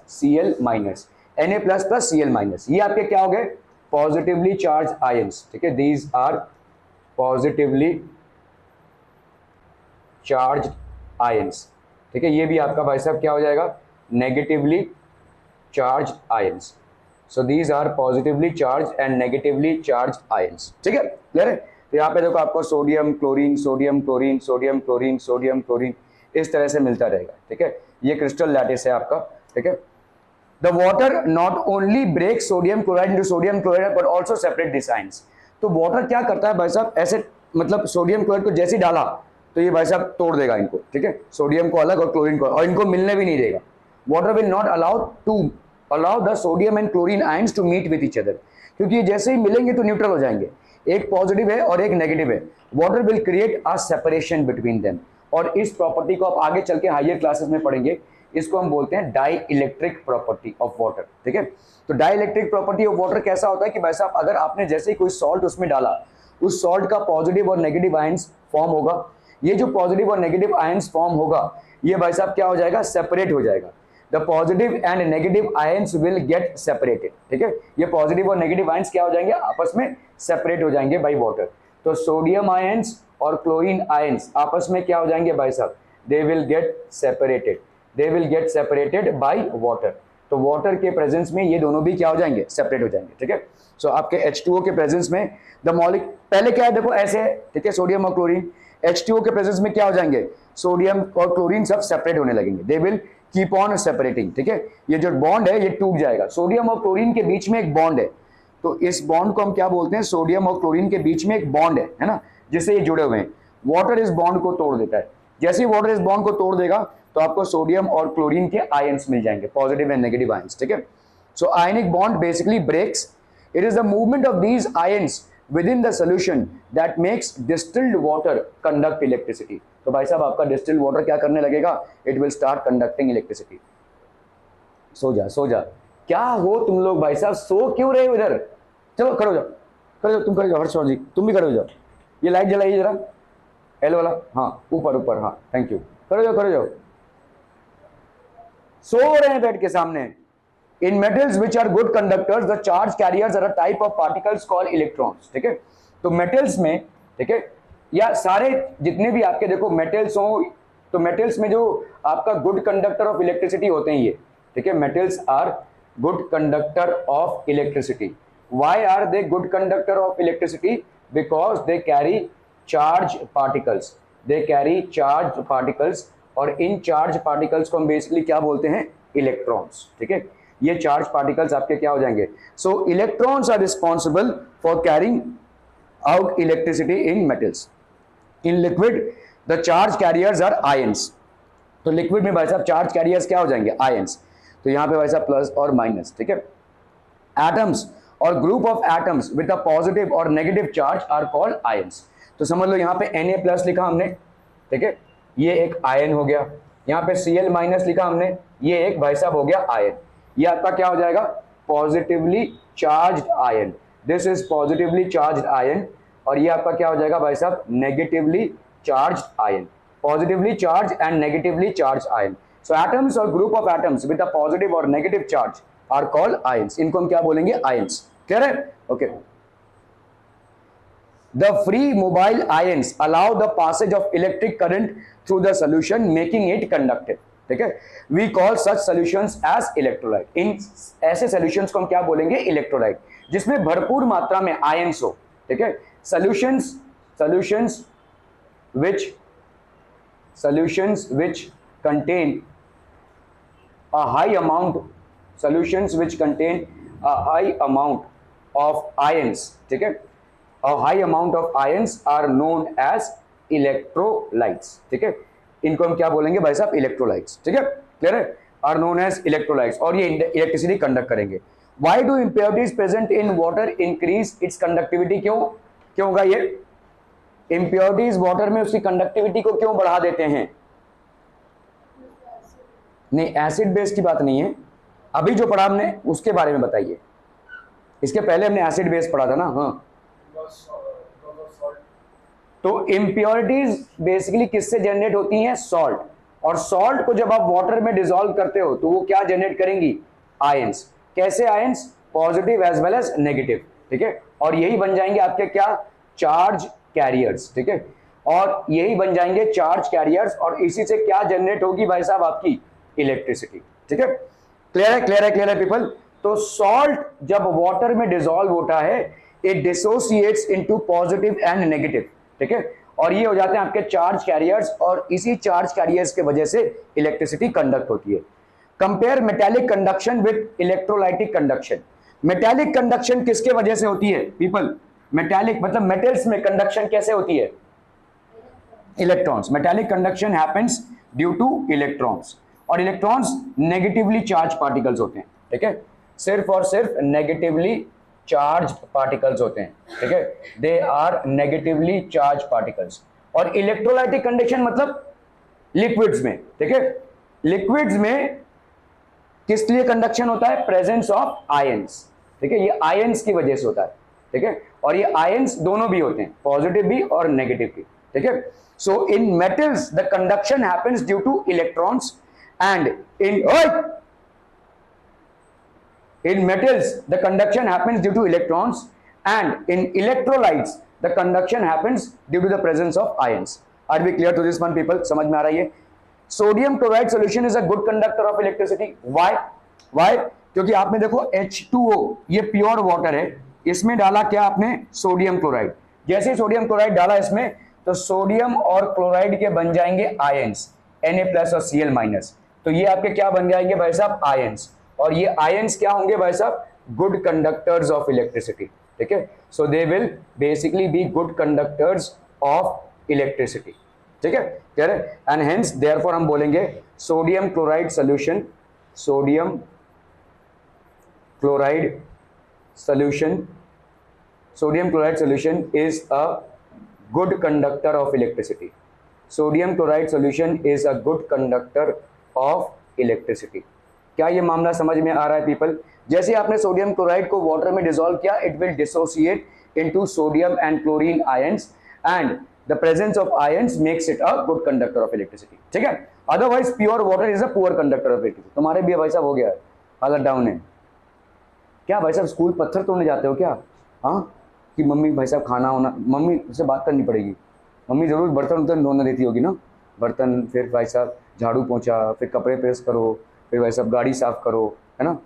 Cl minus, Na plus Cl minus. ये आपके क्या हो गए? Positively charge ions. ठीक है, these are positively charge ions. ठीक है, ये भी आपका भाई साहब क्या हो जाएगा? Negatively charge ions. So these are positively charged and negatively charged ions. ठीक है, क्लियर है? तो यहाँ पे देखो आपको sodium chlorine, sodium chlorine, sodium chlorine, sodium chlorine इस तरह से मिलता रहेगा. ठीक है, ये क्रिस्टल लैटिस है आपका. ठीक है, the water not only break sodium chloride into sodium chloride but also separate this ions. तो वाटर क्या करता है भाई साहब? ऐसे मतलब सोडियम क्लोराइड को जैसे ही डाला तो ये भाई साहब तोड़ देगा इनको. ठीक है, सोडियम को अलग और क्लोरीन को, और इनको मिलने भी नहीं देगा. Water will not allow the sodium and chlorine ions to meet with each other. क्योंकि जैसे ही मिलेंगे तो न्यूट्रल हो जाएंगे, एक पॉजिटिव है और एक नेगेटिव है. Water will create a separation between them. और इस प्रॉपर्टी को आप आगे चल के हायर क्लासेस में पढ़ेंगे. इसको हम बोलते हैं dielectric property of water. ठीक है, तो dielectric property of water कैसा होता है कि भाई साहब अगर आपने जैसे ही कोई सॉल्ट उसमें डाला, उस सॉल्ट का पॉजिटिव और नेगेटिव आयंस फॉर्म होगा. ये जो पॉजिटिव और नेगेटिव आयंस फॉर्म होगा, ये भाई साहब क्या हो जाएगा? सेपरेट हो जाएगा. The positive and negative ions will get separated. ठीक है, ये पॉजिटिव और नेगेटिव आयंस क्या हो जाएंगे? आपस में सेपरेट हो जाएंगे बाय वाटर. तो सोडियम आयंस और क्लोरीन आयंस आपस में क्या हो जाएंगे भाई साहब? They will get separated. They will get separated by water. तो वाटर के प्रेजेंस में ये दोनों भी क्या हो जाएंगे? सेपरेट हो जाएंगे. ठीक है, सो आपके H2O के प्रेजेंस में द मॉलिक पहले क्या है देखो ऐसे है. ठीक है, सोडियम और क्लोरीन. H2O के प्रेजेंस में क्या हो जाएंगे? सोडियम और क्लोरीन सब सेपरेट होने लगेंगे. They will keep on separating, ठीक है। ये जो बॉन्ड है ये टूट जाएगा। सोडियम और क्लोरीन के बीच में एक बॉन्ड है, तो इस बॉन्ड को हम क्या बोलते हैं, सोडियम और क्लोरीन के बीच में एक बॉन्ड है ना, जिससे ये जुड़े हुए हैं। वाटर इस बॉन्ड को तोड़ देता है। जैसे ही वाटर इस बॉन्ड को तोड़ देगा तो आपको सोडियम और क्लोरीन के आयंस मिल जाएंगे, पॉजिटिव एंड नेगेटिव आयंस, ठीक है। So ionic bond basically breaks, it is the movement of these ions within the solution that makes distilled water conduct electricity। तो भाई साहब आपका डिस्टिल्ड वाटर क्या करने लगेगा, it will start conducting electricity. So जा, क्या हो तुम लोग भाई साहब, सो क्यों रहे हो इधर, चलो खड़े हो जाओ, तुम खड़े हो जाओ, हर्ष जी तुम भी खड़े हो जाओ। ये लाइट जलाइए जरा, एल वाला, हाँ ऊपर, हाँ थैंक यू, खड़े हो जाओ। सो रहे हैं बेड के सामने। In metals which are good conductors, the charge carriers are a type of particles called electrons, ठीक है। तो metals में, ठीक है, या सारे जितने भी आपके देखो metals हो, तो metals में जो आपका good conductor of electricity होते हैं ये, ठीक है, metals are good conductor of electricity। Why are they good conductor of electricity? Because they carry charge particles, they carry charged particles, और इन charge particles को हम बेसिकली क्या बोलते हैं, इलेक्ट्रॉन्स, ठीक है। ये चार्ज पार्टिकल्स आपके क्या हो जाएंगे, so electrons are responsible for carrying out electricity in metals. In liquid the charge carriers are ions. तो लिक्विड में भाई साहब चार्ज कैरियर्स क्या हो जाएंगे, आयंस। तो यहां पे भाई साहब प्लस और माइनस, ठीक है। एटम्स और group of atoms with a positive और negative charge are called ions. तो समझ लो यहाँ पे Na+ लिखा हमने, ठीक है, ये एक आयन हो गया। यहाँ पे Cl- लिखा हमने, ये एक भाई साहब हो गया आयन। ये आपका क्या हो जाएगा, positively charged ion, this is positively charged ion. और ये आपका क्या हो जाएगा भाई साहब, negatively charged ion, positively charge and negatively charge ion. So atoms और group of atoms with a positive और negative charge are called ions. इनको हम क्या बोलेंगे, आयंस, क्लियर है, okay. The free mobile ions allow the passage of electric current through the solution, making it conductive, ठीक है। We call such solutions as electrolyte। इन ऐसे solutions को हम क्या बोलेंगे, इलेक्ट्रोलाइट, जिसमें भरपूर मात्रा में आयंस हो, ठीक है। solutions which contain a high amount of ions, ठीक है, a high amount of ions are known as electrolytes, ठीक है। इनको हम क्या बोलेंगे भाई साहब, इलेक्ट्रोलाइट्स, ठीक है, क्लियर है, आर नोन एज इलेक्ट्रोलाइट्स। और ये इलेक्ट्रिसिटी कंडक्ट करेंगे। Why do impurities present in water increase its conductivity? क्यों होगा ये, impurities वाटर में उसकी कंडक्टिविटी को क्यों बढ़ा देते हैं? नहीं, एसिड बेस की बात नहीं है, अभी जो पढ़ा हमने उसके बारे में बताइए। इसके पहले हमने एसिड बेस पढ़ा था ना, हाँ। तो इम्प्योरिटीज बेसिकली किससे जनरेट होती हैं, सॉल्ट। और सॉल्ट को जब आप वाटर में डिसॉल्व करते हो तो वो क्या जनरेट करेंगी, आयंस। कैसे ions, positive as well as negative, ठीक है। और यही बन जाएंगे आपके क्या, चार्ज कैरियर्स, ठीक है। और यही बन जाएंगे चार्ज कैरियर्स, और इसी से क्या जनरेट होगी भाई साहब, आपकी इलेक्ट्रिसिटी, ठीक है। क्लियर है पीपल। तो सॉल्ट जब वाटर में डिसॉल्व होता है, it dissociates into positive and negative, ठीक है। और ये हो जाते हैं आपके चार्ज कैरियर्स, और इसी चार्ज कैरियर्स के वजह से इलेक्ट्रिसिटी कंडक्ट होती है। Compare metallic conduction with electrolytic conduction. Metallic conduction किसके वजह से होती है पीपल, मेटालिक मतलब मेटल्स में कंडक्शन कैसे होती है, electrons. Metallic conduction happens due to electrons, और इलेक्ट्रॉन्स नेगेटिवली चार्ज पार्टिकल्स होते हैं, ठीक है। सिर्फ और सिर्फ नेगेटिवली चार्ज पार्टिकल्स होते हैं, ठीक है, they are negatively charge particles. और इलेक्ट्रोलाइटिक कंडक्शन मतलब लिक्विड्स में, ठीक है, लिक्विड्स में किस लिए कंडक्शन होता है, प्रेजेंस ऑफ आयंस, ठीक है, ये आयंस की वजह से होता है, ठीक है। और ये आयंस दोनों भी होते हैं, पॉजिटिव भी और नेगेटिव भी, ठीक है। So in metals the conduction happens due to electrons, and in metals the conduction happens due to electrons, and in electrolytes the conduction happens due to the presence of ions। Are we clear to this one people, समझ में आ रही है। Sodium chloride solution is a good conductor of electricity. Why क्योंकि आपने देखो H2O ये pure water है, इसमें डाला क्या आपने, सोडियम क्लोराइड। जैसे ही सोडियम क्लोराइड डाला इसमें, तो सोडियम और क्लोराइड के बन जाएंगे आयंस, Na+ और Cl-। तो ये आपके क्या बन जाएंगे भाई साहब, आयंस। और ये आयंस क्या होंगे भाई साहब, गुड कंडक्टर्स ऑफ इलेक्ट्रिसिटी, ठीक है। So they will basically be good conductors of electricity, ठीक है, क्लियर है। एंड हेंस देयरफॉर हम बोलेंगे sodium chloride solution, sodium chloride solution, sodium chloride solution is a good conductor of electricity. Sodium chloride solution is a good conductor of electricity. क्या ये मामला समझ में आ रहा है पीपल? जैसे आपने सोडियम क्लोराइड को वाटर में डिसॉल्व किया, it will dissociate into sodium and chlorine ions, and the presence of ions makes it a good conductor of electricity, ठीक है। Otherwise pure water is a poor conductor of electricity. तुम्हारे भी भाई साहब हो गया हालत डाउन है क्या भाई साहब? स्कूल पत्थर तोड़ने जाते हो क्या? हाँ, कि मम्मी भाई साहब खाना होना, मम्मी से बात करनी पड़ेगी। मम्मी ज़रूर बर्तन वर्तन धोने देती होगी ना, बर्तन, फिर भाई साहब झाड़ू पोंछा, फिर कपड़े प्रेस करो, फिर भाई साहब गाड़ी साफ़ करो, है ना।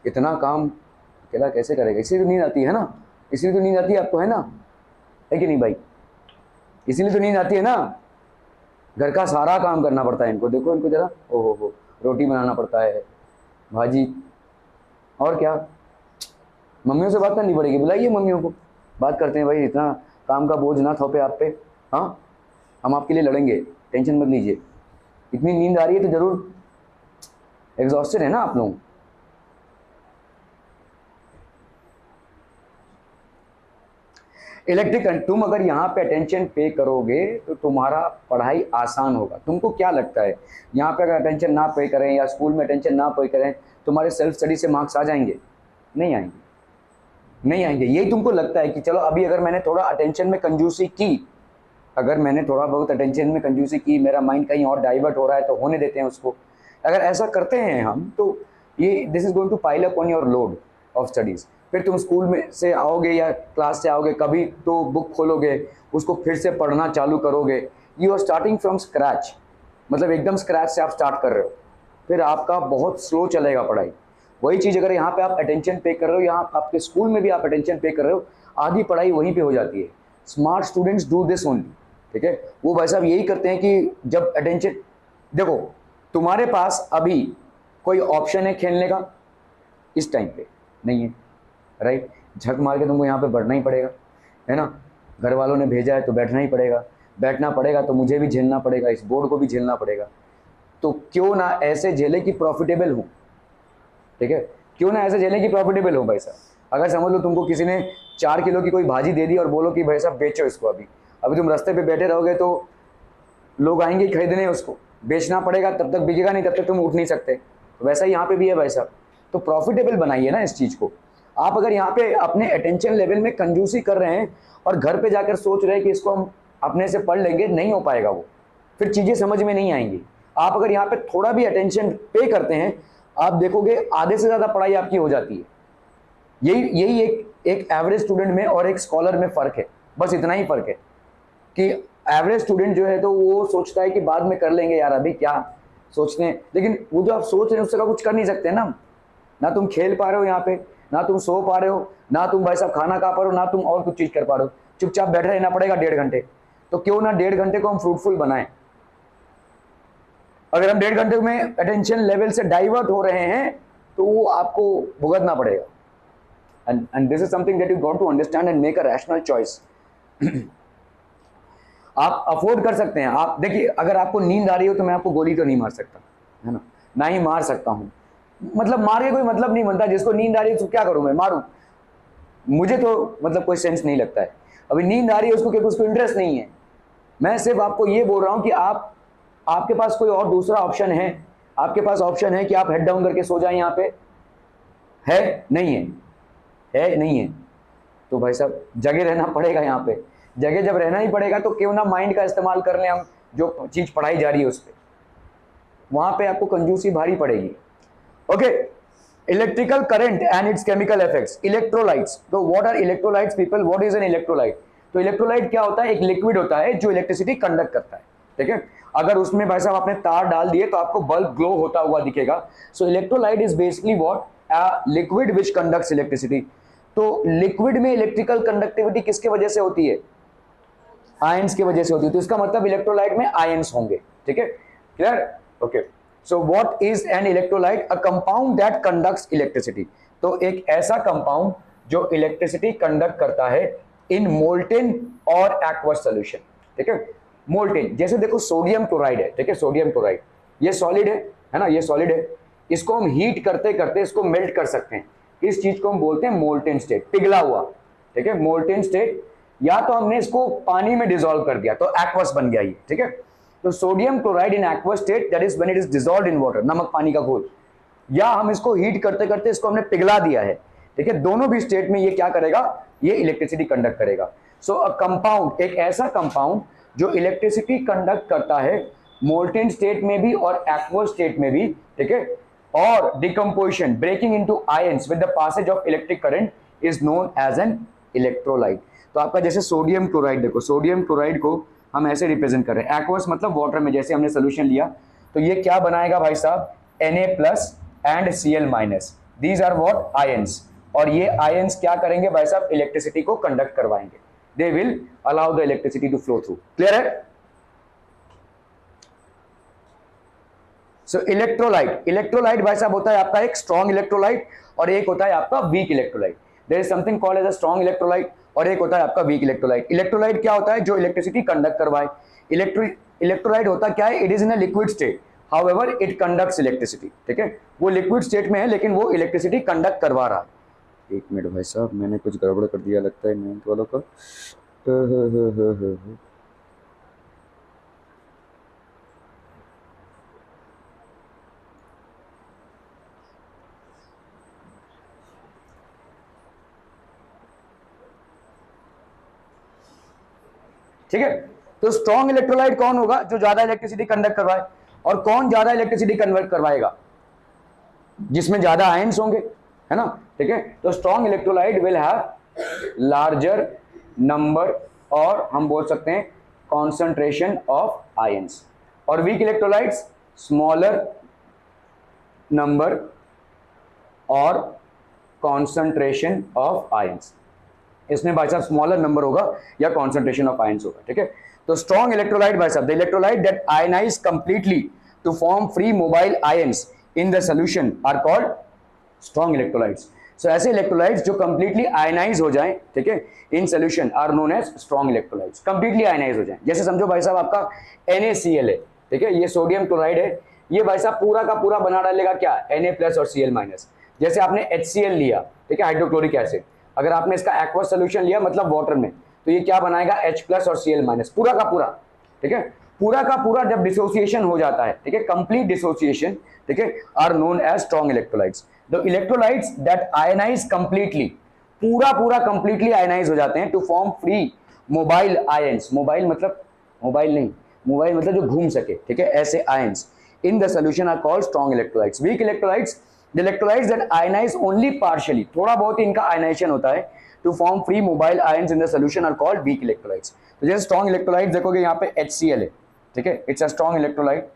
इतना काम अकेला कैसे करेगा? इसीलिए तो नींद आती है ना, इसीलिए तो नींद आती है आपको, है ना, है कि नहीं भाई? इसीलिए तो नींद आती है ना। घर का सारा काम करना पड़ता है इनको, देखो इनको ज़रा, ओहो हो, रोटी बनाना पड़ता है, भाजी, और क्या, मम्मियों से बात करनी पड़ेगी। बुलाइए मम्मियों को, बात करते हैं भाई, इतना काम का बोझ ना थोपे आप पे। हाँ, हम आपके लिए लड़ेंगे, टेंशन मत लीजिए। इतनी नींद आ रही है तो जरूर एग्जॉस्टेड है ना आप लोग। इलेक्ट्रिक, तुम अगर यहाँ पे अटेंशन पे करोगे तो तुम्हारा पढ़ाई आसान होगा। तुमको क्या लगता है यहाँ पे अगर अटेंशन ना पे करें या स्कूल में अटेंशन ना पे करें, तुम्हारे सेल्फ स्टडी से मार्क्स आ जाएंगे? नहीं आएंगे, नहीं आएंगे। यही तुमको लगता है कि चलो अभी अगर मैंने थोड़ा अटेंशन में कंजूसी की, अगर मैंने थोड़ा बहुत अटेंशन में कंजूसी की, मेरा माइंड कहीं और डाइवर्ट हो रहा है तो होने देते हैं उसको। अगर ऐसा करते हैं हम तो ये this is going to pile up on your load of studies. फिर तुम स्कूल में से आओगे या क्लास से आओगे, कभी तो बुक खोलोगे, उसको फिर से पढ़ना चालू करोगे। You are starting from scratch, मतलब एकदम स्क्रैच से आप स्टार्ट कर रहे हो, फिर आपका बहुत स्लो चलेगा पढ़ाई। वही चीज़ अगर यहाँ पे आप अटेंशन पे कर रहे हो, यहाँ आपके स्कूल में भी आप अटेंशन पे कर रहे हो, आधी पढ़ाई वहीं पे हो जाती है। Smart students do this only, ठीक है। वो भाई साहब यही करते हैं कि जब अटेंशन, देखो तुम्हारे पास अभी कोई ऑप्शन है खेलने का इस टाइम पे? नहीं है, राइट। झक मार के तुमको यहाँ पे बढ़ना ही पड़ेगा, है ना। घर वालों ने भेजा है तो बैठना ही पड़ेगा, बैठना पड़ेगा तो मुझे भी झेलना पड़ेगा, इस बोर्ड को भी झेलना पड़ेगा। तो क्यों ना ऐसे झेले कि प्रॉफिटेबल हो, ठीक है, क्यों ना ऐसे झेले कि प्रॉफिटेबल हो भाई साहब। अगर समझ लो तुमको किसी ने 4 किलो की कोई भाजी दे दी और बोलो कि भाई साहब बेचो इसको, अभी तुम रास्ते पे बैठे रहोगे तो लोग आएंगे खरीदने, उसको बेचना पड़ेगा, तब तक बिकेगा नहीं, तब तक तुम उठ नहीं सकते। तो वैसा ही यहाँ पे भी है भाई साहब। तो प्रॉफिटेबल बनाइए ना इस चीज़ को। आप अगर यहाँ पे अपने अटेंशन लेवल में कंजूसी कर रहे हैं और घर पे जाकर सोच रहे हैं कि इसको हम अपने से पढ़ लेंगे, नहीं हो पाएगा वो, फिर चीज़ें समझ में नहीं आएंगी। आप अगर यहाँ पे थोड़ा भी अटेंशन पे करते हैं, आप देखोगे आधे से ज़्यादा पढ़ाई आपकी हो जाती है। यही एक एवरेज स्टूडेंट में और एक स्कॉलर में फ़र्क है, बस इतना ही फ़र्क है कि एवरेज स्टूडेंट जो है तो वो सोचता है कि बाद में कर लेंगे यार, अभी क्या सोचते हैं। लेकिन वो जो आप सोच रहे हैं उससे का कुछ कर नहीं सकते ना तुम खेल पा रहे हो यहाँ पे, ना तुम सो पा रहे हो, ना तुम भाई साहब खाना खा पा रहे हो, ना तुम और कुछ चीज़ कर पा रहे हो। चुपचाप बैठे रहना पड़ेगा 1.5 घंटे। तो क्यों ना 1.5 घंटे को हम फ्रूटफुल बनाएं। अगर हम 1.5 घंटे में अटेंशन लेवल से डाइवर्ट हो रहे हैं तो वो आपको भुगतना पड़ेगा। And this is something that you got to understand and make a rational choice. आप अफोर्ड कर सकते हैं। आप देखिए, अगर आपको नींद आ रही हो तो मैं आपको गोली तो नहीं मार सकता, है ना ही मार सकता हूँ। मतलब मार के कोई मतलब नहीं बनता। जिसको नींद आ रही है तो क्या करूँ मैं, मारूँ? मुझे तो मतलब कोई सेंस नहीं लगता है। अभी नींद आ रही है उसको, क्योंकि उसको इंटरेस्ट नहीं है। मैं सिर्फ आपको ये बोल रहा हूँ कि आपके पास कोई और दूसरा ऑप्शन है। आपके पास ऑप्शन है कि आप हेड डाउन करके सो जाएं। यहाँ पे है नहीं है नहीं है तो भाई साहब जगह रहना पड़ेगा। यहाँ पे जगह जब रहना ही पड़ेगा तो क्यों ना माइंड का इस्तेमाल कर लें हम, जो चीज़ पढ़ाई जा रही है उस पर। वहाँ पे आपको कंजूसी भारी पड़ेगी। Okay, electrical current and its chemical effects. Electrolytes, तो what are electrolytes people, what is an electrolyte? तो इलेक्ट्रोलाइट क्या होता है? एक लिक्विड होता है जो इलेक्ट्रिसिटी कंडक्ट करता है, ठीक है। अगर उसमें भाई साहब आपने तार डाल दिए तो आपको बल्ब ग्लो होता हुआ दिखेगा। So electrolyte is basically what, a liquid which conducts electricity. तो लिक्विड में इलेक्ट्रिकल कंडक्टिविटी किसके वजह से होती है? आयंस की वजह से होती है। तो इसका मतलब इलेक्ट्रोलाइट में आयंस होंगे, ठीक है, clear? Okay, so what is an electrolyte? A compound that conducts electricity. तो एक ऐसा कंपाउंड जो इलेक्ट्रिसिटी कंडक्ट करता है इन मोल्टेन और एक्वस सोल्यूशन। ठीक है, मोल्टेन जैसे देखो सोडियम क्लोराइड है, ठीक है, सोडियम क्लोराइड ये सॉलिड है ना, ये सॉलिड है। इसको हम हीट करते करते इसको मेल्ट कर सकते हैं। इस चीज को हम बोलते हैं मोल्टेन स्टेट, पिघला हुआ। ठीक है, मोल्टेन स्टेट। या तो हमने इसको पानी में डिसॉल्व कर दिया तो एक्वस बन गया ये। ठीक है, तो sodium chloride in aqueous state, that is when it is dissolved in water, नमक पानी का घोल। या हम इसको हीट करते करते इसको हमने पिघला दिया है। ठीक है, दोनों भी स्टेट में ये क्या करेगा, ये इलेक्ट्रिसिटी कंडक्ट करेगा। सो अ कंपाउंड, एक ऐसा कंपाउंड जो इलेक्ट्रिसिटी कंडक्ट करता है मोल्टेन स्टेट में भी और एक्वस स्टेट में भी। ठीक है, और decomposition breaking into ions with the passage of electric current is known as an electrolyte. तो आपका जैसे सोडियम क्लोराइड, देखो सोडियम क्लोराइड को हम ऐसे रिप्रेजेंट कर रहे हैं, एक्वस मतलब वाटर में जैसे हमने सोल्यूशन लिया तो ये क्या बनाएगा भाई साहब, Na+ and Cl-। These are what, ions. और ये आयंस क्या करेंगे भाई साहब, इलेक्ट्रिसिटी को कंडक्ट करवाएंगे। They will allow the electricity to flow through. Clear है? सो इलेक्ट्रोलाइट, इलेक्ट्रोलाइट भाई साहब होता है आपका एक स्ट्रॉन्ग इलेक्ट्रोलाइट और एक होता है आपका weak electrolyte. There is something called as a strong electrolyte और एक होता है आपका वीक इलेक्ट्रोलाइट। इलेक्ट्रोलाइट क्या होता है, जो इलेक्ट्रिसिटी कंडक्ट करवाए। इलेक्ट्रोलाइट होता क्या है, it is in a liquid state, however it conducts electricity. ठीक है, वो लिक्विड स्टेट में है लेकिन वो इलेक्ट्रिसिटी कंडक्ट करवा रहा है। एक मिनट भाई साहब, मैंने कुछ गड़बड़ कर दिया लगता है मेहनत वालों का। ठीक है, तो स्ट्रॉन्ग इलेक्ट्रोलाइट कौन होगा, जो ज्यादा इलेक्ट्रिसिटी कंडक्ट करवाए। और कौन ज्यादा इलेक्ट्रिसिटी कन्वर्ट करवाएगा, जिसमें ज्यादा आयंस होंगे, है ना। ठीक है, तो strong electrolyte will have larger number और हम बोल सकते हैं कॉन्सेंट्रेशन ऑफ आयंस। और वीक इलेक्ट्रोलाइट्स स्मॉलर नंबर और कॉन्सेंट्रेशन ऑफ आयंस। इसमें भाई साहब स्मॉलर नंबर होगा या कॉन्सेंट्रेशन ऑफ आयंस होगा। ठीक है, तो स्ट्रॉन्ग इलेक्ट्रोलाइट भाई साहब, the electrolyte that ionise completely to form free mobile ions in the solution are called strong electrolytes. So ऐसे इलेक्ट्रोलाइट्स जो कंप्लीटली आयनाइज हो जाएं, ठीक है, in solution are known as strong electrolytes. Completely ionise हो जाएं, जैसे समझो भाई साहब आपका NaCl है, ठीक है, ये सोडियम क्लोराइड है, ये भाई साहब पूरा का पूरा बना डालेगा क्या, Na+ और Cl-। जैसे आपने HCl लिया, ठीक है, हाइड्रोक्लोरिक एसिड, अगर आपने इसका एक्वस सोल्यूशन लिया मतलब वाटर में, तो ये क्या बनाएगा, H+ और Cl-, पूरा का पूरा। ठीक है, पूरा का पूरा जब डिसोसिएशन हो जाता है, ठीक है, कंप्लीट डिसोसिएशन, ठीक है, are known as strong electrolytes. The electrolytes that ionise completely, पूरा पूरा कंप्लीटली आयनाइज हो जाते हैं to form free mobile ions. Mobile मतलब मोबाइल नहीं, मोबाइल मतलब जो घूम सके, ठीक है, ऐसे ions in the solution are called strong electrolytes. Weak electrolytes, the electrolytes that ionize only partially, थोड़ा बहुत ही इनका आयनाइजेशन होता है, to form free mobile ions in the solution are called weak electrolytes। तो जैसे स्ट्रॉन्ग इलेक्ट्रोलाइट देखोगे यहाँ पे HCl है, ठीक है, इट्स अ स्ट्रॉन्ग इलेक्ट्रोलाइट,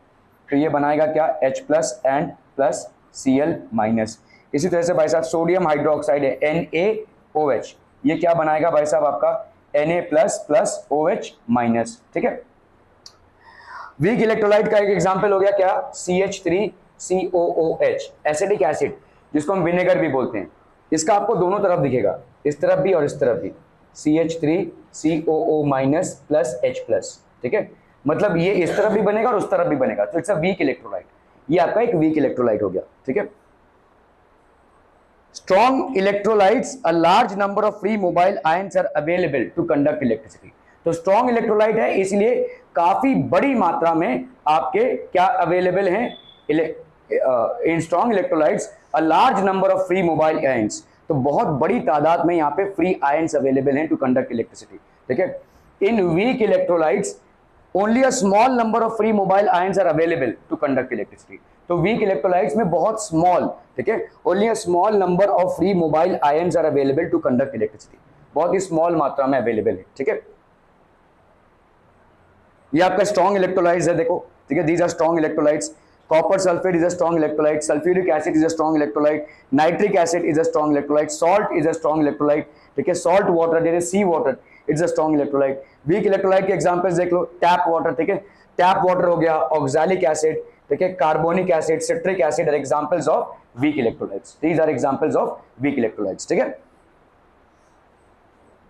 तो ये बनाएगा क्या, H+ एंड प्लस Cl-। इसी तरह से भाई साहब सोडियम हाइड्रोक्साइड है NaOH, ये क्या बनाएगा भाई साहब आपका Na+ OH-। ठीक है, वीक इलेक्ट्रोलाइट का एक एग्जांपल हो गया क्या, CH3COOH, एसिडिक एसिड, जिसको हम विनेगर भी बोलते हैं। इसका आपको दोनों तरफ दिखेगा, इस तरफ भी और इस तरफ भी, CH3COO- प्लस H+। ठीक है, मतलब ये इस तरफ भी बनेगा और उस तरफ भी बनेगा, तो इट्स अ वीक इलेक्ट्रोलाइट। ये आपका एक वीक इलेक्ट्रोलाइट हो गया। ठीक है, strong electrolytes, a large number of free mobile ions are available to conduct electricity. तो स्ट्रॉन्ग इलेक्ट्रोलाइट है इसलिए काफी बड़ी मात्रा में आपके क्या अवेलेबल हैं in strong electrolytes, a large number of free mobile ions. तो बहुत बड़ी तादाद में यहाँ पे फ्री आयंस अवेलेबल हैं टू कंडक्ट इलेक्ट्रिसिटी। ठीक है, in weak electrolytes only a small number of free mobile ions are available to conduct electricity. तो वीक इलेक्ट्रोलाइट्स में बहुत स्मॉल, ठीक है, only a small number of free mobile ions are available to conduct electricity, बहुत ही small मात्रा में available है। ठीक है, ये आपका स्ट्रॉन्ग इलेक्ट्रोलाइट्स है, देखो, ठीक है, these are strong electrolytes. Copper sulphate is a strong electrolyte, sulphuric acid is a strong electrolyte, nitric acid is a strong electrolyte, salt is a strong electrolyte. ठीक है, सॉल्ट वाटर जैसे sea water it's a strong electrolyte. Weak electrolyte के examples देख लो, tap water, ठीक है, tap water हो गया, ऑक्सैलिक एसिड, ठीक है, carbonic acid, citric acid are examples of weak electrolytes, these are examples of weak electrolytes. ठीक है,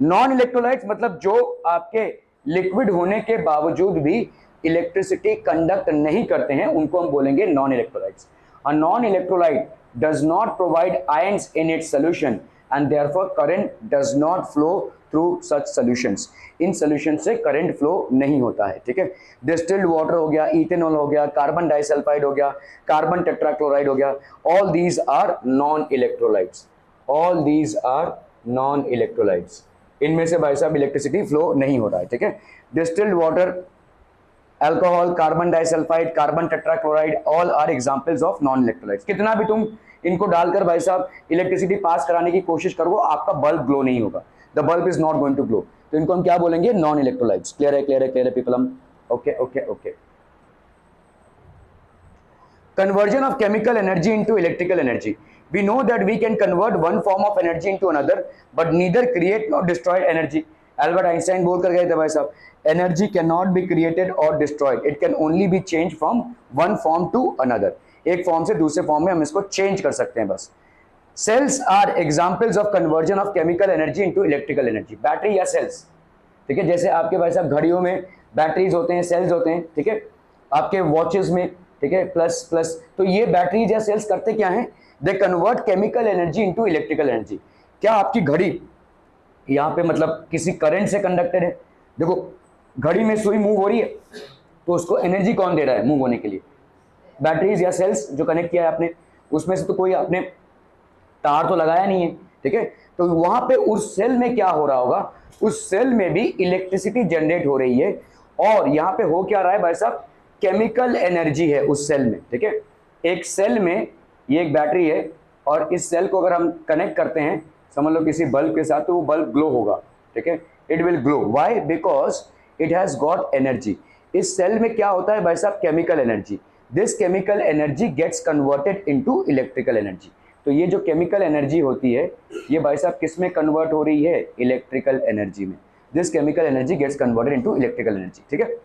नॉन इलेक्ट्रोलाइट्स मतलब जो आपके लिक्विड होने के बावजूद भी इलेक्ट्रिसिटी कंडक्ट नहीं करते हैं, उनको हम बोलेंगे non electrolytes. A non electrolyte does not provide ions in its solution and therefore current does not flow through such solutions. In solution से करंट फ्लो नहीं होता है। ठीक है, डिस्टिल्ड वाटर हो गया, इथेनॉल हो गया, कार्बन डाइसल्फाइड हो गया, कार्बन टेट्राक्लोराइड हो गया, all these are non electrolytes, all these are non electrolytes. इनमें से भाई साहब इलेक्ट्रिसिटी फ्लो नहीं हो रहा है। ठीक है, distilled water, alcohol, carbon disulphide, carbon tetrachloride, all are examples of non electrolytes. कितना भी तुम इनको डालकर भाई साहब इलेक्ट्रिसिटी पास कराने की कोशिश करो, आपका बल्ब ग्लो नहीं होगा, the bulb is not going to glow. तो इनको हम क्या बोलेंगे? Non electrolytes. क्लियर है, क्लियर है, क्लियर है पीपल? हम okay okay okay. Conversion of chemical energy into electrical energy. We know that we can convert one form of energy into another, but neither create nor destroy energy. Albert Einstein बोल कर गए थे भाई साहब, energy cannot be created or destroyed. It can only be changed from one form to another. एक form से दूसरे form में हम इसको चेंज कर सकते हैं बस। Cells are examples of conversion of chemical energy into electrical energy. Battery या सेल्स, ठीक है, जैसे आपके भाई साहब घड़ियों में बैटरीज होते हैं, सेल्स होते हैं, ठीक है, आपके वॉचेस में, ठीक है, प्लस प्लस। तो ये बैटरीज या सेल्स करते क्या हैं? They convert chemical energy into electrical energy. क्या आपकी घड़ी यहाँ पे मतलब किसी करंट से कंडक्टेड है? देखो घड़ी में सुई मूव हो रही है, तो उसको एनर्जी कौन दे रहा है मूव होने के लिए? बैटरीज या सेल्स जो कनेक्ट किया है आपने, उसमें से तो कोई आपने तार तो लगाया नहीं है। ठीक है, तो वहां पे उस सेल में क्या हो रहा होगा? उस सेल में भी इलेक्ट्रिसिटी जनरेट हो रही है, और यहाँ पे हो क्या रहा है भाई साहब? केमिकल एनर्जी है उस सेल में। ठीक है, एक सेल में ये एक बैटरी है, और इस सेल को अगर हम कनेक्ट करते हैं समझ लो किसी बल्ब के साथ, तो वो बल्ब ग्लो होगा। ठीक है, it will glow, why? Because it has got energy. इस सेल में क्या होता है भाई साहब? Chemical energy. This chemical energy gets converted into electrical energy. तो ये जो केमिकल एनर्जी होती है, ये भाई साहब किस में कन्वर्ट हो रही है? इलेक्ट्रिकल एनर्जी में। This chemical energy gets converted into electrical energy. ठीक है,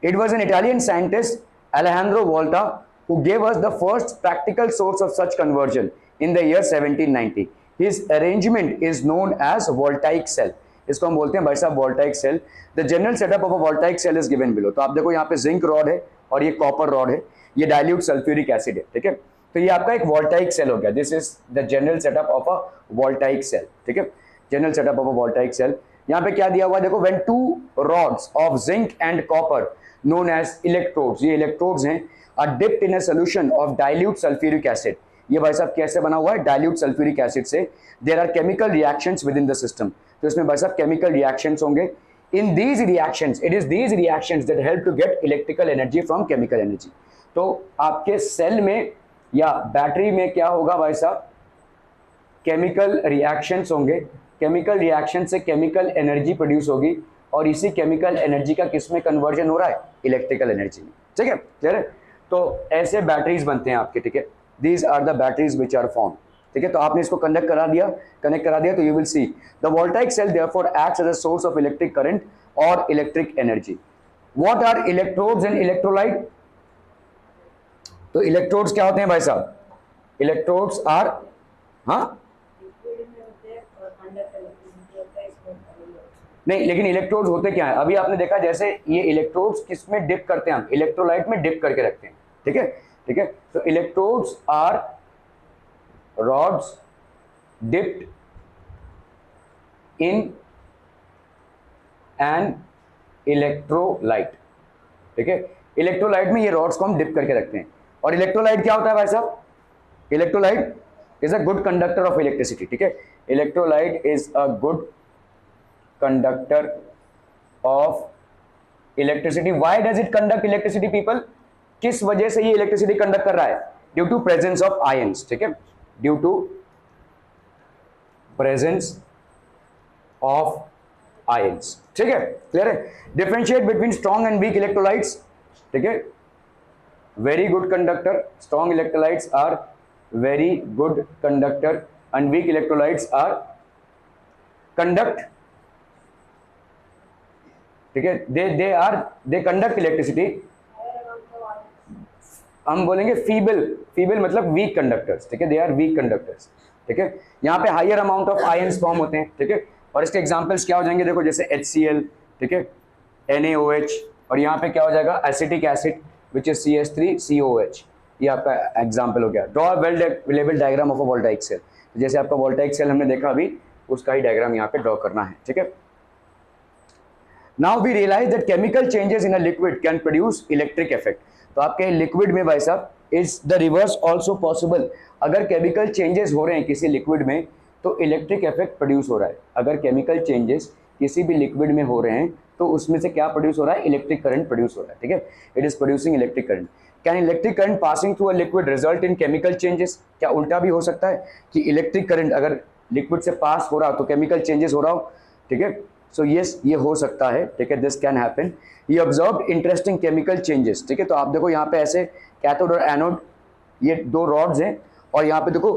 it was an Italian scientist, Alejandro Volta, who gave us the first practical source of such conversion in the year 1790. His arrangement is known as voltaic cell. इसको हम बोलते हैं भाई साहब voltaic cell. The general setup of a voltaic cell is given below. तो आप देखो यहाँ पे जिंक रॉड है और ये कॉपर रॉड है, ये डाइल्यूट सल्फ्यूरिक एसिड है। ठीक है, तो ये आपका एक वोल्टाइक सेल हो गया। This is the general setup of a voltaic cell. ठीक है, general setup of a voltaic cell. यहाँ पे क्या दिया हुआ है देखो, when two rods of zinc and copper known as electrodes, ये इलेक्ट्रोड्स हैं, are dipped in a solution of dilute sulphuric acid. ये भाई साहब कैसे बना हुआ है? डाइल्यूट सल्फ्यूरिक एसिड से। There are chemical reactions within the system, तो इसमें भाई साहब केमिकल रिएक्शंस होंगे। In these reactions, it is these reactions that help to get electrical energy from chemical energy. तो आपके सेल में या बैटरी में क्या होगा भाई साहब? केमिकल रिएक्शंस होंगे, केमिकल रिएक्शन से केमिकल एनर्जी प्रोड्यूस होगी, और इसी केमिकल एनर्जी का किस में कन्वर्जन हो रहा है? इलेक्ट्रिकल एनर्जी में। ठीक है, क्लियर है? तो ऐसे बैटरीज बनते हैं आपके। ठीक है, these are the batteries which are form. ठीक है, तो आपने इसको कनेक्ट करा दिया, तो you will see the voltaic cell therefore acts as a source of electric current और electric energy. What are electrodes and electrolyte? तो इलेक्ट्रोड्स क्या होते हैं भाई साहब? इलेक्ट्रोड्स आर, हाँ नहीं, लेकिन इलेक्ट्रोड्स होते क्या है? अभी आपने देखा जैसे ये इलेक्ट्रोड्स किस में डिप करते हैं? हम इलेक्ट्रोलाइट में डिप करके रखते हैं। ठीक है, ठीक है, तो electrodes are rods dipped in an electrolyte. ठीक है, इलेक्ट्रोलाइट में ये रॉड्स को हम डिप करके रखते हैं। और इलेक्ट्रोलाइट क्या होता है भाई साहब? Electrolyte is a good conductor of electricity. ठीक है, electrolyte is a good conductor of electricity. Why does it conduct electricity people? किस वजह से ये इलेक्ट्रिसिटी कंडक्ट कर रहा है? Due to presence of ions. ठीक है, due to presence of ions. ठीक है, क्लियर है? Differentiate between strong and weak electrolytes. ठीक है, very good conductor, strong electrolytes are very good conductor, and weak electrolytes are conduct ठीक है, they conduct electricity, हम बोलेंगे फीबल, फीबल मतलब वीक कंडक्टर्स, ठीक है, दे आर वीक कंडक्टर्स, ठीक है। यहाँ पे higher amount of ions form होते हैं, ठीक है, और इसके एग्जांपल्स क्या हो जाएंगे, देखो जैसे HCl, ठीक है, NaOH, और यहाँ पे क्या हो जाएगा acetic acid which is CH3COH, ये आपका एग्जांपल हो गया। ड्रॉ वेल लेवल diagram of a voltaic cell, जैसे आपका वोल्टाइक सेल हमने देखा अभी, उसका ही डायग्राम यहाँ पे ड्रॉ करना है, ठीक है। Now we realize that chemical changes in a liquid can produce electric effect. तो आपके लिक्विड में भाई साहब is the reverse also possible. अगर केमिकल चेंजेस हो रहे हैं किसी लिक्विड में तो इलेक्ट्रिक इफेक्ट प्रोड्यूस हो रहा है। अगर केमिकल चेंजेस किसी भी लिक्विड में हो रहे हैं तो उसमें से क्या प्रोड्यूस हो रहा है, इलेक्ट्रिक करंट प्रोड्यूस हो रहा है, ठीक है, it is producing electric current. Can electric current passing through a liquid result in chemical changes, क्या उल्टा भी हो सकता है कि इलेक्ट्रिक करंट अगर लिक्विड से पास हो रहा हो तो केमिकल चेंजेस हो रहा हो, ठीक है, सो यस ये हो सकता है, ठीक है, दिस कैन हैपन। ये ऑब्जर्व इंटरेस्टिंग केमिकल चेंजेस, ठीक है, तो आप देखो यहाँ पे ऐसे कैथोड और एनोड ये दो रॉड्स हैं और यहाँ पे देखो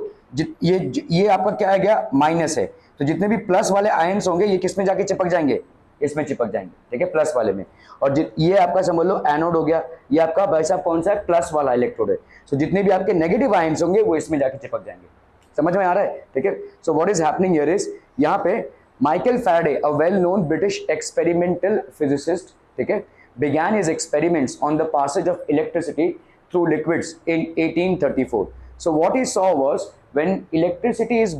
ये आपका क्या है गया माइनस है, तो जितने भी प्लस वाले आयंस होंगे ये किस में जाके चिपक जाएंगे, इसमें चिपक जाएंगे, ठीक है, प्लस वाले में। और ये आपका समझ लो एनोड हो गया, ये आपका भाई साहब कौन सा है, प्लस वाला इलेक्ट्रोड है, सो जितने भी आपके नेगेटिव आयंस होंगे वो इसमें जाके चिपक जाएंगे। समझ में आ रहा है, ठीक है। So what is happening here is, यहाँ पे Michael Faraday, a well known British experimental physicist, ठीक है, began his experiments on the passage of electricity through liquids in 1834. So what he saw was when electricity is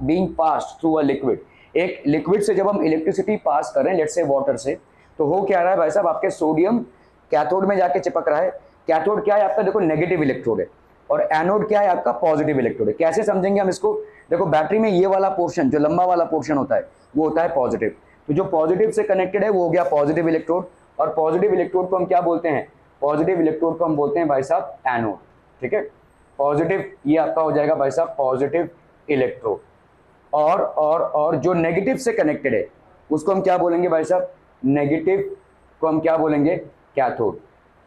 being passed through a liquid, एक liquid से जब हम electricity pass कर रहे हैं let's say water से, तो हो क्या रहा है भाई साहब, आपके सोडियम कैथोड में जाके चिपक रहा है। कैथोड क्या है आपका, देखो नेगेटिव इलेक्ट्रोड है, और एनोड क्या है आपका, पॉजिटिव इलेक्ट्रोड है। कैसे समझेंगे हम इसको, देखो बैटरी में ये वाला पोर्शन जो लंबा वाला पोर्शन होता है वो होता है पॉजिटिव, तो जो पॉजिटिव से कनेक्टेड है वो हो गया पॉजिटिव इलेक्ट्रोड, और पॉजिटिव इलेक्ट्रोड को हम क्या बोलते हैं, पॉजिटिव इलेक्ट्रोड को हम बोलते हैं भाई साहब एनोड, ठीक है, पॉजिटिव ये आपका हो जाएगा भाई साहब पॉजिटिव इलेक्ट्रोड। और जो नेगेटिव से कनेक्टेड है उसको हम क्या बोलेंगे भाई साहब, नेगेटिव को हम क्या बोलेंगे, कैथोड,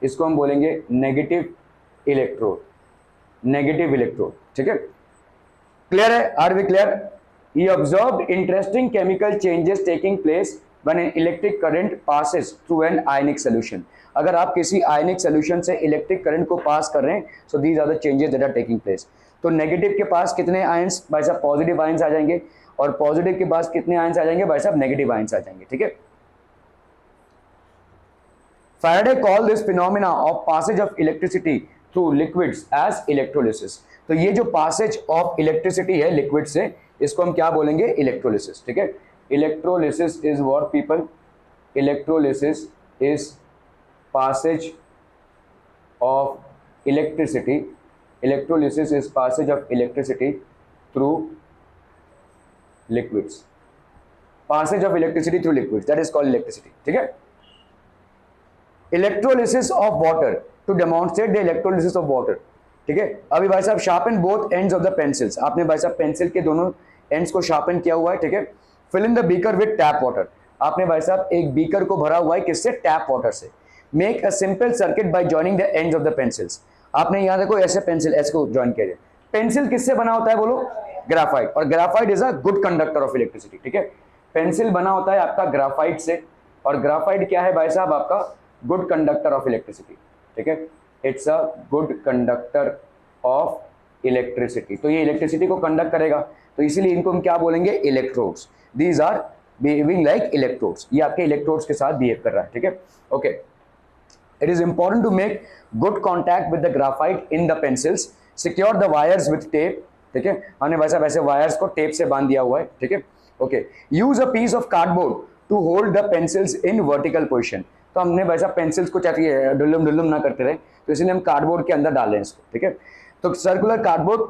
इसको हम बोलेंगे नेगेटिव इलेक्ट्रोड, नेगेटिव इलेक्ट्रोड, ठीक है, क्लियर है, are we clear. He observed interesting chemical changes taking place when an electric current passes through an ionic solution. अगर आप किसी आयनिक सोल्यूशन से इलेक्ट्रिक करंट को पास कर रहे हैं, so these are the changes that are taking place. तो negative के पास कितने आयंस भाई साहब, पॉजिटिव आयंस आ जाएंगे, और पॉजिटिव के पास कितने आयंस आ जाएंगे भाई साहब, नेगेटिव आयंस आ जाएंगे, ठीक है। Faraday called this phenomena of passage of electricity through liquids as electrolysis. तो ये जो passage of electricity है लिक्विड से, इसको हम क्या बोलेंगे, इलेक्ट्रोलिसिस, ठीक है। Electrolysis is what people, electrolysis is passage of electricity, electrolysis is passage of electricity through liquids, passage of electricity through liquids, that is called electricity, ठीक है। Electrolysis of water, to demonstrate the electrolysis of water, ठीक है। अभी भाई साहब sharpen both ends of the pencils, आपने भाई साहब पेंसिल के दोनों एंड्स को शार्पन किया हुआ है, ठीक है। Fill in the beaker with tap water, आपने भाई साहब एक बीकर को भरा हुआ है किससे, टैप वाटर से। Make a simple circuit by joining the ends of the pencils, आपने यहाँ देखो ऐसे पेंसिल ऐसे को ज्वाइन किया। पेंसिल किससे बना होता है बोलो, ग्राफाइट, और graphite is a good conductor of electricity, ठीक है। पेंसिल बना होता है आपका ग्राफाइट से, और ग्राफाइट क्या है भाई साहब आपका, गुड कंडक्टर ऑफ इलेक्ट्रिसिटी, ठीक है, it's a good conductor of electricity. तो ये इलेक्ट्रिसिटी को कंडक्ट करेगा, तो इसीलिए इनको हम क्या बोलेंगे, electrodes, these are behaving like electrodes, ये आपके इलेक्ट्रोड्स के साथ बिहेव कर रहा है, ठीक है, okay. It is important to make good contact with the graphite in the pencils. Secure the wires with tape. ठीक है, हमने भाई साहब ऐसे वायर्स को टेप से बांध दिया हुआ है, ठीक है, okay. Use a piece of cardboard to hold the pencils in vertical position, तो हमने भाई साहब पेंसिल्स को चाहती डुल्लम डुल्लम ना करते रहे, तो इसलिए हम कार्डबोर्ड के अंदर डाल रहे हैं इसको, ठीक है। तो circular cardboard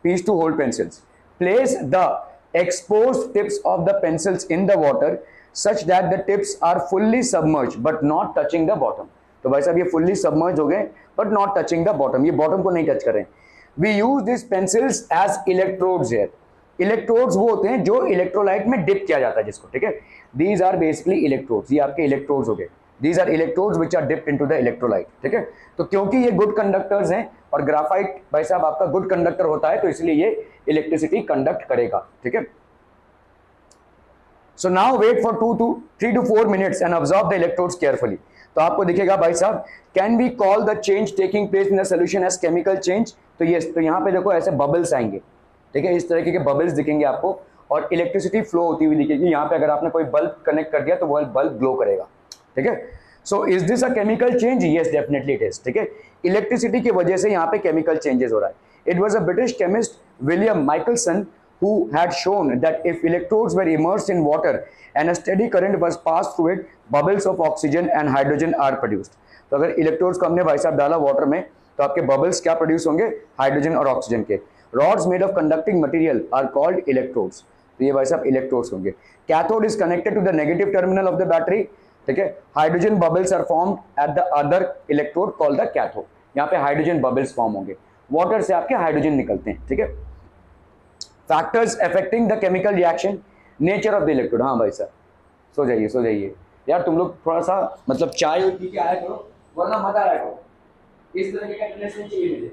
piece to hold pencils, place the exposed tips of the pencils in the water such that the tips are fully submerged but not touching the bottom. तो भाई साहब ये फुल्ली सबमर्ज हो गए but not touching the bottom, ये bottom को नहीं touch कर रहे हैं। We use this pencils as electrodes here, electrodes वो होते हैं जो इलेक्ट्रोलाइट में डिप किया जाता है जिसको, ठीक है। दीज आर बेसिकली इलेक्ट्रोड्स, ये आपके इलेक्ट्रोड्स हो गए, these are electrodes which are dipped into the electrolyte, ठीक है। तो क्योंकि ये गुड कंडक्टर्स हैं और ग्राफाइट भाई साहब आपका गुड कंडक्टर होता है, तो इसलिए ये इलेक्ट्रिसिटी कंडक्ट करेगा, ठीक है। So now wait for 3 to 4 minutes and observe the electrodes carefully. तो आपको दिखेगा भाई साहब, can we call the change taking place in the solution as chemical change. तो यस, तो यहाँ पे देखो ऐसे बबल्स आएंगे, ठीक है, इस तरीके के बबल्स दिखेंगे आपको, और इलेक्ट्रिसिटी फ्लो होती हुई दिखेगी। यहाँ पे अगर आपने कोई बल्ब कनेक्ट कर दिया तो वो बल्ब ग्लो करेगा, ठीक है। So is this a chemical change? Yes, definitely it is, ठीक है। इलेक्ट्रिसिटी की वजह से यहाँ पे केमिकल चेंजेस हो रहा है। It was a British chemist William Michelson who had shown that if electrodes were immersed in water and a steady current was passed through it, bubbles of oxygen and hydrogen are produced। तो अगर electrodes को हमने भाई साहब डाला water में, तो आपके बबल्स क्या प्रोड्यूस होंगे? हाइड्रोजन और ऑक्सीजन के। Rods made of conducting material are called electrodes. तो ये भाई साहब इलेक्ट्रोड्स होंगे। Cathode is connected to the negative terminal of the battery, ठीक है। Hydrogen bubbles are formed at the other electrode called the cathode. यहाँ पे हाइड्रोजन बबल्स फॉर्म होंगे, वाटर से आपके हाइड्रोजन निकलते हैं, ठीक है। Factors affecting the chemical reaction, nature of the electrode. हाँ भाई साहब, सो जाइए सो जाइए यार, तुम लोग थोड़ा सा मतलब चाय पी के आया करो, वरना मत आया करो। इस तरह का इंटरेस्ट चाहिए मुझे।